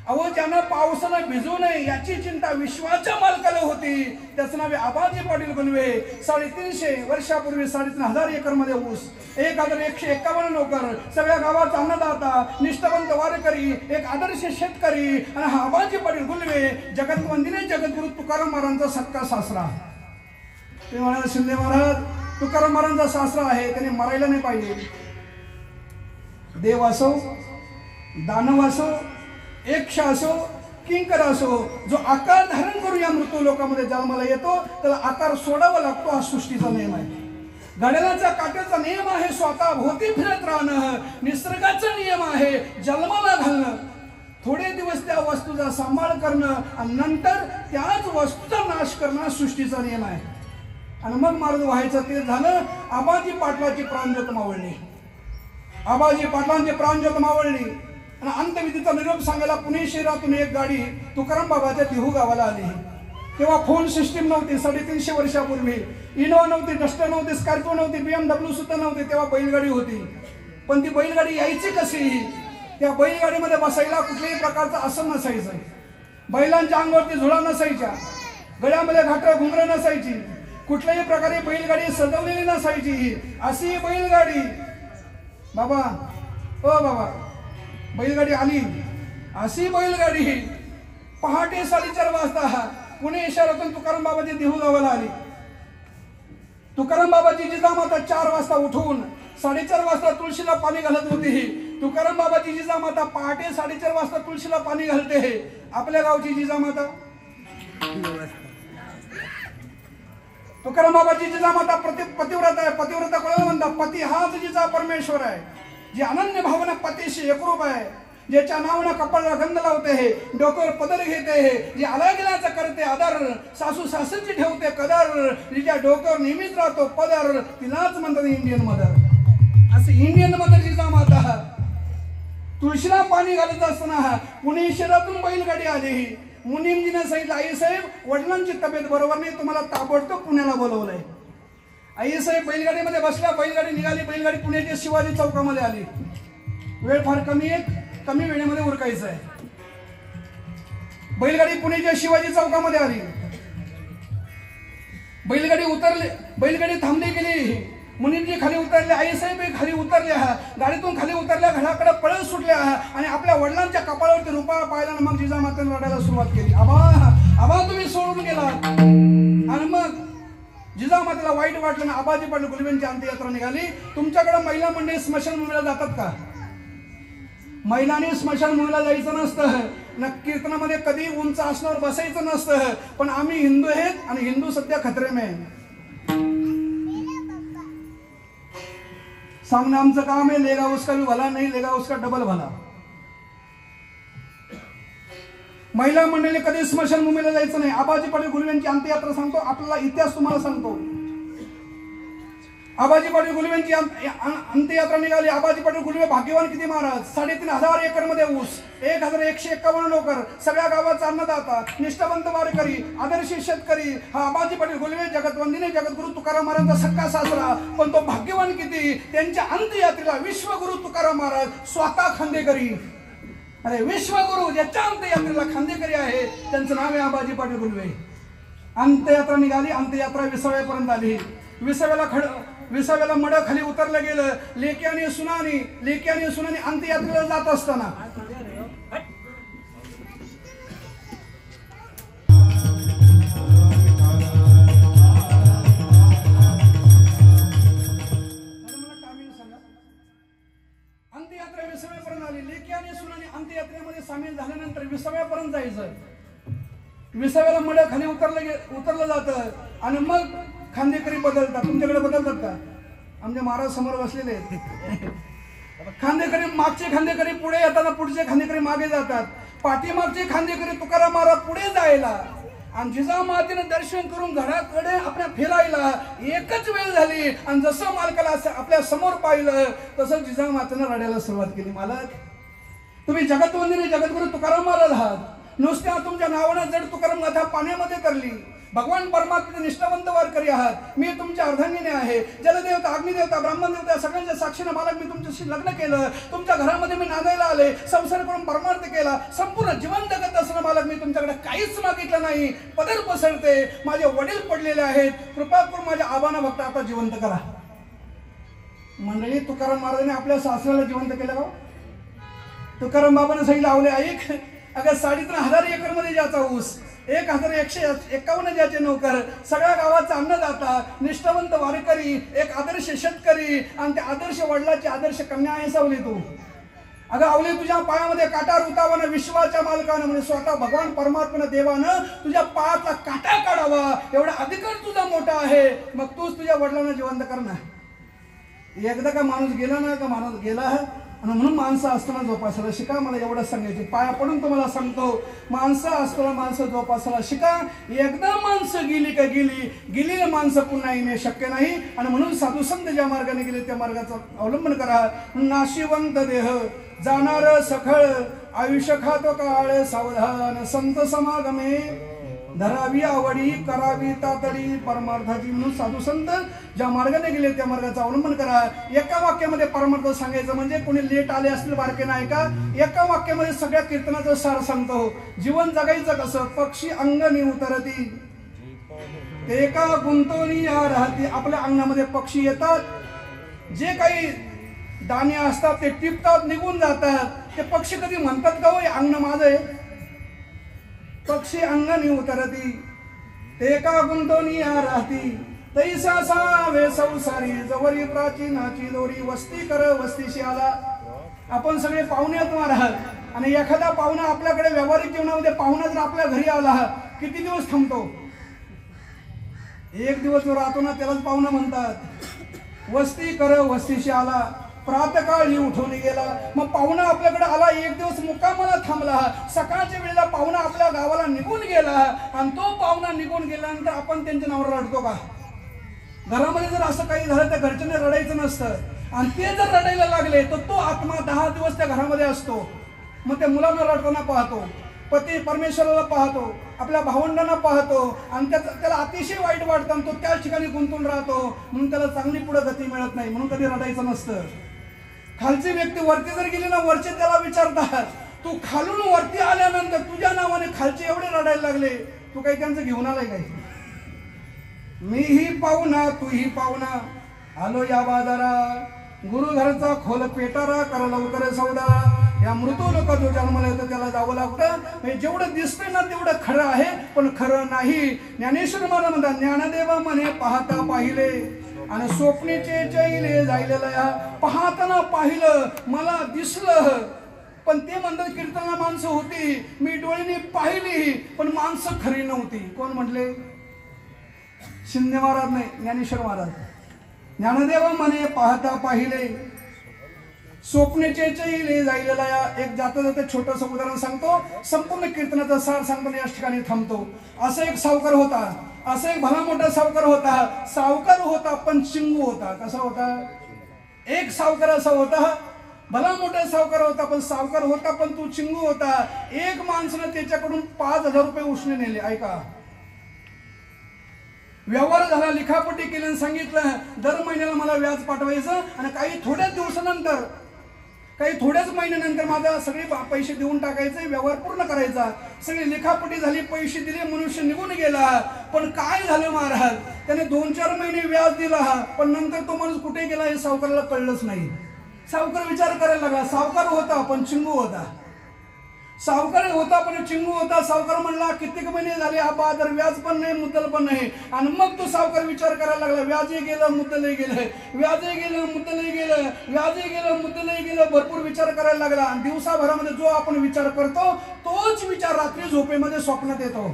अहो, ज्यानं पावसानं भिजू नये याची चिंता विश्वाच्या मालकाला होती, त्याचं नाव आबाजी पाटील गुलवे. 350 वर्षापूर्वी 3,500 एकर मध्ये ऊस, 1151 नोकर, सगळ्या गावाचा अन्नदाता, निष्ठावंत वारकरी, एक आदर्श शेतकरी आणि हा आबाजी पाटील गुलवे जगतवंदिने जगद्गुरु तुकाराम महाराजांचा सक्का सासरा. ते म्हणाले, शिंदे महाराज तुकाराम महाराजांचा सासरा आहे, त्याने मरायला नाही पाहिजे. देव असो, दानव असो, एकशा असो, किंकर असो, जो आकार धारण करून या मृत्यू लोकांमध्ये जन्माला येतो त्याला आकार सोडावा लागतो. हा सृष्टीचा नियम आहे. घड्याळाचा काट्याचा नियम आहे स्वतः भोवती फिरत राहणं, निसर्गाचा नियम आहे जन्माला घालणं. थोडे दिवस त्या वस्तूचा सांभाळ करणं आणि नंतर त्याच वस्तूचा नाश करणं सृष्टीचा नियम आहे. आणि मग मार्ग व्हायचं ते झालं. आबाजी पाटलाची प्राणज्योत मावळली, आबाजी पाटलांची प्राणज्योत मावळली आणि अंतविधीचा निरोप सांगायला पुणे शहरातून एक गाडी तुकाराम बाबाच्या देहू गावाला आली. तेव्हा फोन सिस्टीम नव्हती. 350 वर्षापूर्वी इनोवा नव्हती, डस्टर नव्हती, स्कॉर्पिओ नव्हती, BMW सुद्धा नव्हती. तेव्हा बैलगाडी होती. पण ती बैलगाडी यायची कशी? त्या बैलगाडीमध्ये बसायला कुठल्याही प्रकारचं आसन नसायचं, बैलांच्या अंगावरती झुला नसायच्या, गळ्यामध्ये घाटं घुंगरं नसायची, कुठल्याही प्रकारे बैलगाडी सजवलेली नसायची. अशी बैलगाडी बाबा, ओ बाबा, बैलगाडी आली. अशी बैलगाडी पहाटे 4:30 वाजता पुणे शहरातून तुकाराम बाबाची देहू गावाला आली. तुकाराम बाबाची जिजामाता 4 वाजता उठून 4:30 वाजता तुळशीला पाणी घालत होती. तुकाराम बाबाची जिजामाता पहाटे 4:30 वाजता तुळशीला पाणी घालते. आपल्या गावची जिजामाता, तुकाराम बाबाची जिजामाता पतिव्रता आहे. पतिव्रता कोणाला म्हणतात? पती हाच जिचा परमेश्वर आहे, जे अनन्य भावना पतीशी एकरूप आहे, ज्याच्या नावानं कपाळाला गंध लावते, डोक्यावर पदर घेते, जे आलागिलाचा करते आदर, सासू सासरची ठेवते कदर, जिच्या डोक्यावर नेहमीच राहतो पदर, तिलाच म्हणतात इंडियन मदर. असं इंडियन मदर जिजामाता तुळशीला पाणी घालत असताना पुणे शहरातून बैलगाडी आली. मुनीमजीने सांगितलं, आई साहेब वडिलांची तब्येत बरोबर नाही, तुम्हाला ताबडतोब पुण्याला बोलवलंय. आई साहेब बैलगाडीमध्ये बसल्या, बैलगाडी निघाली. बैलगाडी पुण्याच्या शिवाजी चौकामध्ये आली. वेळ फार कमी आहे, कमी वेळेमध्ये उरकायचं आहे. बैलगाडी पुण्याच्या शिवाजी चौकामध्ये आली. बैलगाडी उतरली, बैलगाडी थांबली गेली. मुनीमजी खाली उतरले, आई साहेब खाली उतरल्या, गाडीतून खाली उतरल्या, घराकडे पळत सुटल्या आणि आपल्या वडिलांच्या कपाळावरती रुपा पाहिला. मग जिजामातेने रडायला सुरुवात केली, आबा आबा तुम्ही सोडून गेला. आणि मग जिजामातेला वाईट वाटलं ना. आबाजी पाटील गुलवेंची अंत्ययात्रा निघाली. तुमच्याकडे महिला मंडळी स्मशानभूमीला जातात का? महिलांनी स्मशानभूमीला जायचं नसतं, ना कीर्तनामध्ये कधी उंच आसनावर बसायचं नसतं. पण आम्ही हिंदू आहेत आणि हिंदू सध्या खतरे में. सांगणं आमचं काम आहे, लेगा उसका भी भला नहीं, लेगा उसका डबल भला. महिला मंडळी कधी स्मशानभूमीला जायचं नाही. आबाजी पाटील गुलवेंची अंत्ययात्रा सांगतो, आपल्याला इतिहास तुम्हाला सांगतो. आबाजी पाटील गुलवेंची अंत्ययात्रा निघाली. आबाजी पाटील गुलवे भाग्यवान किती महाराज. 3,500 एकर मध्ये ऊस, 1151 नोकर, सगळ्या गावाचा अन्नदाता, निष्ठावंत वारकरी, आदर्श शेतकरी हा आबाजी पाटील गुलवे जगतवंदिने जगद्गुरु तुकाराम महाराजांचा सक्का सासरा. पण तो भाग्यवान किती, त्यांच्या अंत्ययात्रेला विश्वगुरु तुकाराम महाराज स्वतः खांदेकरी. अरे विश्वगुरु ज्याच्या अंत्ययात्रेला खांदेकरी आहे त्यांचं नाव आहे आबाजी पाटील गुलवे. अंत्ययात्रा निघाली. अंत्ययात्रा विसाव्यापर्यंत आली. विसाव्याला मड खाली उतरलं गेलं. लेकी आणि सुनानी अंत्ययात्रेला जात असताना अंत्ययात्रा विसाव्यापर्यंत आली. लेकी आणि सुनानी अंत्ययात्रेमध्ये सामील झाल्यानंतर विसाव्यापर्यंत जायचं. विसाव्याला मड खाली उतरलं जातं आणि मग खांदेकरी बदलतात. तुमच्याकडे बदलतात का? आमचे महाराज समोर बसलेले आहेत. खांदेकरी मागचे खांदेकरी पुढे येताना पुढचे खांदेकरी मागे जातात. पाठीमागचे खांदेकरी तुकाराम महाराज पुढे जायला आणि जिजामातेनं दर्शन करून घराकडे आपल्या फिरायला एकच वेळ झाली आणि जसं मालकाला आपल्या समोर पाहिलं तसं जिजामातेनं रडायला सुरुवात केली. मालक, तुम्ही जगतवंदिनी जगद्गुरु तुकाराम महाराज आहात. नुसत्या तुमच्या नावानं जड तुकाराम गाथा पाण्यामध्ये तरली. भगवान परमात्म्याचे निष्ठावंत वारकरी आहात. मी तुमच्या अर्धांगिनी आहे. जलदेवता, अग्निदेवता, ब्राह्मणदेवता सगळ्यांच्या साक्षीने मालक मी तुमच्याशी लग्न केलं. तुमच्या घरामध्ये मी नांदायला आले. संसार करून परमार्थ केला. संपूर्ण जीवन जगत असताना मालक मी तुमच्याकडे काहीच मागितलं नाही. पदर पसरते. माझे वडील पडलेले आहेत. कृपा करून माझ्या आबांना फक्त आता जिवंत करा. मंडळी, तुकाराम महाराजांनी आपल्या सासऱ्याला जिवंत केलं का? तुकाराम बाबांना सांगितलं, आवले ऐक, अगं 3,500 एकर मध्ये ज्याचा ऊस, 1,151 ज्याचे नोकर, सगळ्या गावाचा अन्नदाता, निष्ठावंत वारकरी, एक आदर्श शेतकरी आणि त्या आदर्श वडिलाची आदर्श कन्या आहे सावली तू. अगं आवली, तुझ्या पायामध्ये काटा रुतावानं विश्वाच्या मालकानं म्हणजे स्वतः भगवान परमात्म्यानं देवानं तुझ्या पायातला काटा काढावा एवढा अधिकार तुझा मोठा आहे. मग तूच तुझ्या वडिलांना जिवंत कर ना. एकदा का माणूस गेला ना का माणूस गेला. आणि म्हणून माणसं असताना जोपासायला शिका. मला एवढं सांगायचे, पाया पडून तुम्हाला सांगतो, माणसं असताना माणसं जोपासायला शिका. एकदा माणसं गेली का गेलेली माणसं पुन्हा येणे शक्य नाही. आणि म्हणून साधू संत ज्या मार्गाने गेले त्या मार्गाचं अवलंबन करा. नाशिवंत देह जाणार सखळ, आयुष्य खातो काळ सावधान, संत समागमे धरावी आवडी, करावी तातडी परमार्थाची. म्हणून साधू संत ज्या मार्गाने गेले त्या मार्गाचं अवलंबन करा. एका वाक्यामध्ये परमार्थ सांगायचं म्हणजे कोणी लेट आले असतील बारके नाही का, एका वाक्यामध्ये सगळ्या कीर्तनाचं सार सांगतो. जीवन जगायचं कसं, पक्षी अंगणी उतरती ते एका गुंतवणी या राहती. आपल्या अंगणामध्ये पक्षी येतात, जे काही दाणे असतात ते टिपतात, निघून जातात. ते पक्षी कधी म्हणतात का हो अंगण माझं आहे? पक्षी अंगणी उतरती ते का गुंतवणी या राहती. तैसा सावे संसारी जवरी प्राचीनाची दोरी, वस्ती कर वस्तीशी आला. आपण सगळे पाहुण्यात आहात आणि एखादा पाहुणा आपल्याकडे व्यावहारिक जीवनामध्ये पाहुणा जर आपल्या घरी आला, किती दिवस थांबतो? एक दिवस जो राहतो ना त्यालाच पाहुणा म्हणतात. वस्ती कर वस्तीशी आला, प्रातकाळी उठून गेला. मग पाहुणा आपल्याकडे आला, एक दिवस मुक्कामाला थांबला, सकाळच्या वेळेला पाहुणा आपल्या गावाला निघून गेला आणि तो पाहुणा निघून गेल्यानंतर आपण त्यांच्या नावावर रडतो का? घरामध्ये जर असं काही झालं तर घरच्यांनी रडायचं नसतं. आणि ते जर रडायला लागले तर तो आत्मा 10 दिवस त्या घरामध्ये असतो. मग त्या मुलांना रडताना पाहतो, पती परमेश्वराला पाहतो, आपल्या भावंडांना पाहतो आणि त्याला अतिशय वाईट वाटतं आणि तो त्याच ठिकाणी गुंतून राहतो. म्हणून त्याला चांगली पुढे गती मिळत नाही. म्हणून कधी रडायचं नसतं. खालची व्यक्ती वरती जर गेली ना, वरचे त्याला विचारतात, तू खालून वरती आल्यानंतर तुझ्या नावाने खालचे एवढे रडायला लागले, तू काही त्यांचं घेऊन आलाय काय? मीही पाहुणा तूही पाहुणा, आलो या बाजारा, गुरु घरचा खोल पेटारा, करा लवकर सौदा. या मृत्यू लोक जो जन्माला येतो त्याला जावं लागतं. जेवढं दिसतंय ना तेवढं खरं आहे, पण खरं नाही. ज्ञानेश्वर महाराज म्हणतात, ज्ञानदेवा म्हणे पाहता पाहिले आणि स्वप्नेचे चैले जायलेलं या. पाहताना पाहिलं, मला दिसलं, पण ते म्हणतात कीर्तनाला माणसं होती, मी डोळ्याने पाहिली पण माणसं खरी नव्हती. कोण म्हटले? शिंदे महाराज नाही, ज्ञानेश्वर महाराज. ज्ञानदेवा म्हणे पाहता पाहिले स्वप्नेचे चैले जायलेला या. एक जाता जाता छोटंसं उदाहरण सांगतो, संपूर्ण कीर्तनाचा सार सांगताना या ठिकाणी थांबतो. असं एक सावकार होता, असं एक भला मोठा सावकार होता. सावकार होता पण चिंगू होता. कसा होता? एक सावकार असा होता, भला मोठा सावकार होता, पण सावकार होता पण तू चिंगू होता. एक माणसानं त्याच्याकडून 5,000 रुपये उसने नेले. ऐका, व्यवहार झाला, लिखापट्टी केली आणि सांगितलं दर महिन्याला मला व्याज पाठवायचं आणि काही थोड्याच दिवसानंतर, काही थोड्याच महिन्यानंतर माझा सगळे पैसे देऊन टाकायचे, व्यवहार पूर्ण करायचा. सगळी लिखापट्टी झाली, पैसे दिले, मनुष्य निघून गेला. पण काय झालं महाराज, त्याने 2-4 महिने व्याज दिला, पण नंतर तो माणूस कुठे गेला हे सावकाराला कळलंच नाही. सावकार विचार करायला लागला, सावकार होता पण चिंगू होता. सावकार होता पण चिंगू होता. सावकार म्हणला कित्येक महिने झाले हा बाजार, व्याज पण नाही, मुद्दल पण नाही. आणि मग तो सावकार विचार करायला लागला, व्याजही गेलं, मुद्दलही गेलं, व्याजही गेलं, मुद्दलही गेलं, व्याजही गेलं, मुद्दलही गेलं. भरपूर विचार करायला लागला. आणि दिवसाभरामध्ये जो आपण विचार करतो तोच विचार रात्री झोपेमध्ये स्वप्नात येतो.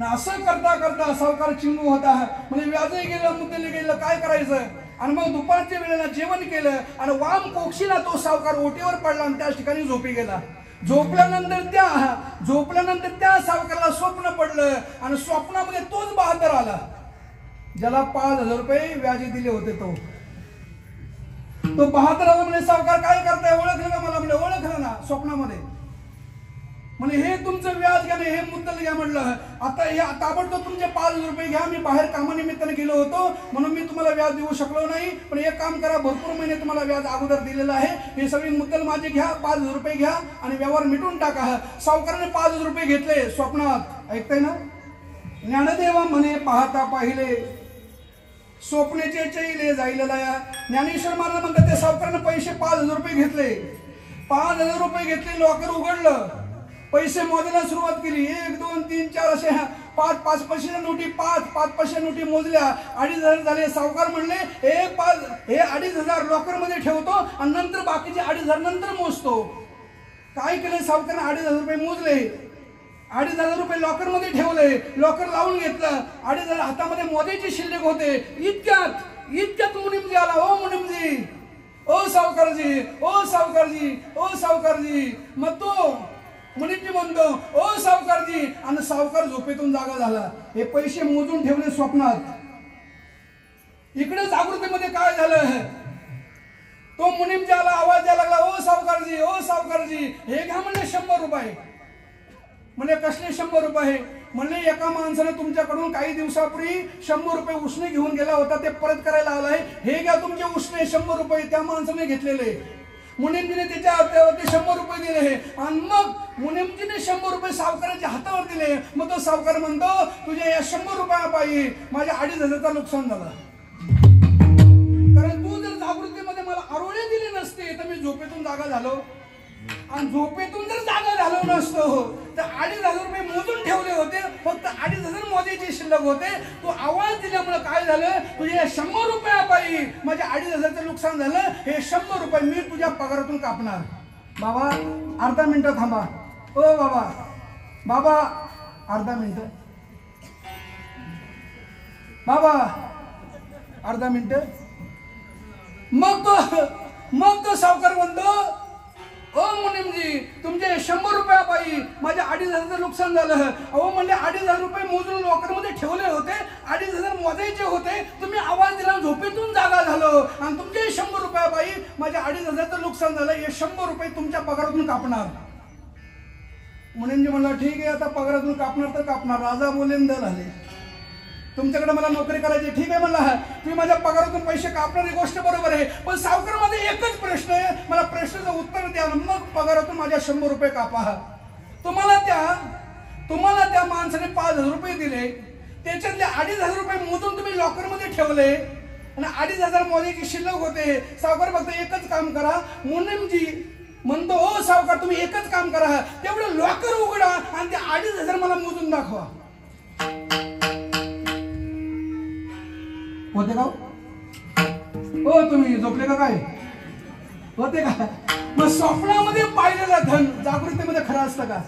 असं करता करता सावकार चिंगू होता, म्हणजे व्याजही गेलं, मुद्दलही गेलं, काय करायचं? आणि मग दुपारच्या वेळेला जेवण केलं आणि वाम कोक्षीला तो सावकार ओटीवर पडला आणि त्याच ठिकाणी झोपी गेला. झोपल्यानंतर त्या सावकाराला स्वप्न पडलं आणि स्वप्नामध्ये तोच बहादर आला ज्याला 5,000 रुपये व्याज दिले होते. तो बहादर आला म्हणजे सावकार काय करताय ओळखलं का मला? म्हणजे ओळखलं ना स्वप्नामध्ये. म्हणजे हे तुमचं व्याज घ्या हे मुद्दल घ्या म्हणलं. आता हे ताबडतोब तुमचे 5,000 रुपये घ्या. मी बाहेर कामानिमित्ताने गेलो होतो म्हणून मी तुम्हाला व्याज देऊ शकलो नाही. पण एक काम करा, भरपूर महिने तुम्हाला व्याज अगोदर दिलेलं आहे. हे सगळी मुद्दल माझे घ्या, 5,000 रुपये घ्या आणि व्यवहार मिटून टाका. सावकाराने 5,000 रुपये घेतले स्वप्नात. ऐकताय ना? ज्ञानदेवा म्हणे पाहता पाहिले स्वप्नेचे चैले जायला या. ज्ञानेश्वर महाराज म्हणतात त्या सावकाराने पैसे 5,000 रुपये घेतले. 5,000 रुपये घेतले, लॉकर उघडलं, पैसे मोजायला सुरुवात केली. 1 2 3 4 असे 5 पैशाच्या नोटी 5 पैशाच्या नोटी मोजल्या. 2,500 झाले. सावकार म्हणले हे 2,500 लॉकर मध्ये ठेवतो आणि नंतर बाकीचे 2,500 नंतर मोजतो. काय केले सावकाराने? 2,500 रुपये मोजले, 2,500 रुपये लॉकर मध्ये ठेवले, लॉकर लावून घेतलं. 2,500 हातामध्ये मोजायचे शिल्लक होते. इतक्यात मुनिमजी आला. ओ मुनिमजी, ओ सावकारजी, ओ सावकारजी, ओ सावकारजी. मग तो मुनिमजी म्हणतो ओ सावकारजी, आणि सावकार झोपेतून जागा झाला. हे पैसे मोजून ठेवले स्वप्नात. इकडे जागृतीमध्ये काय झालं? तो मुनिमजी आला, आवाज द्यायला लागला ओ सावकारजी, ओ सावकारजी. हे घ्या म्हणले 100 रुपये. म्हणजे कसले 100 रुपये? म्हणले एका माणसाने तुमच्याकडून काही दिवसापूर्वी 100 रुपये उसने घेऊन गेला होता, ते परत करायला आलाय. हे घ्या तुमचे उसने 100 रुपये त्या माणसाने घेतलेले. मुनिमजीने त्याच्या हातावरती 100 रुपये दिले आणि मग मुनिमजीने 100 रुपये सावकाराच्या हातावर दिले. मग तो सावकार म्हणतो तुझ्या या 100 रुपयापायी माझ्या 2,500चं नुकसान झालं. कारण तू जर जागृतीमध्ये मला आरोळे दिले नसते तर मी झोपेतून जागा झालो, आणि झोपेतून जर जागा झालो नसतो तर 2,500 रुपये मोजून ठेवले होते. फक्त 2,500 मोजायचे शिल्लक होते. तू आवाज दिल्यामुळे काय झालं? तुझ्या 100 रुपयापायी माझ्या 2,500चं नुकसान झालं. हे 100 रुपये मी तुझ्या पगारातून कापणार. बाबा अर्धा मिनिट थांबा. ओ बाबा अर्धा मिनिट. बाबा अर्धा मिनिट. मग तो सावकार म्हणतो ओ मुनिमजी तुमचे 100 रुपयापायी माझ्या 2,500चं नुकसान झालं. अहो म्हणले 2,500 रुपये मोजून लॉकर मध्ये ठेवले होते, 2,500 मोजायचे होते. तुम्ही आवाज दिला, झोपेतून जागा झालो आणि तुमचे 100 रुपयापायी माझ्या 2,500चं नुकसान झालं. हे 100 रुपये तुमच्या पगारातून कापणार. मुनिमजी म्हणला ठीक आहे, आता पगारातून कापणार तर कापणार. राजा बोले दल आले. तुमच्याकडे मला नोकरी करायची, ठीक आहे म्हणला. तुम्ही माझ्या पगारातून पैसे कापणारी गोष्ट बरोबर आहे, पण सावकार मध्ये एकच प्रश्न आहे, मला प्रश्नाचं उत्तर द्या, मग पगारातून माझ्या 100 रुपये कापा. तुम्हाला त्या माणसाने 5,000 रुपये दिले, त्याच्यातले 2,500 रुपये मोजून तुम्ही लॉकर मध्ये ठेवले आणि 2,500 मोजायची शिल्लक होते. सावकार फक्त एकच काम करा. मुनिमजी म्हणतो हो सावकार तुम्ही एकच काम करा, तेवढं लॉकर उघडा आणि ते 2,500 मला मोजून दाखवा. होते का हो? तुम्ही झोपले का काय? होते का? मग स्वप्नामध्ये पाहिलेलं धन जागृतीमध्ये खरं असतं का?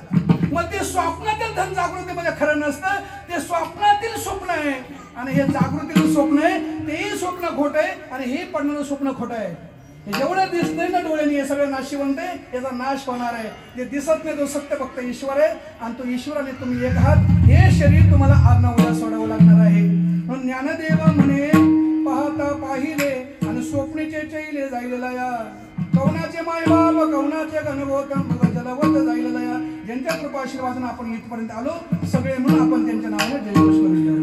मग ते स्वप्नातील धन जागृतीमध्ये खरं नसतं. ते स्वप्नातील स्वप्न आहे आणि हे जागृतीतील स्वप्न आहे. तेही स्वप्न खोट आहे आणि हे पडणारं स्वप्न खोट आहे. हे जेवढं दिसतंय ना डोळ्यांनी हे सगळं नाशिवंत आहे, याचा नाश होणार आहे. जे दिसत नाही तो सत्य फक्त ईश्वर आहे आणि तो ईश्वराने तुम्ही एक आहात. हे शरीर तुम्हाला आज ना उद्या सोडावं लागणार आहे. म्हणून ज्ञानदेवा म्हणे पाहता पाहिले आणि स्वप्नेचे चैले जायलेला या. कवनाचे मायबाप कवनाचे गणगोतम जलवत जायलेला या. ज्यांच्या कृपा आशीर्वादाने आपण इथपर्यंत आलो सगळे म्हणून आपण त्यांच्या नावाने जयघोष करूया.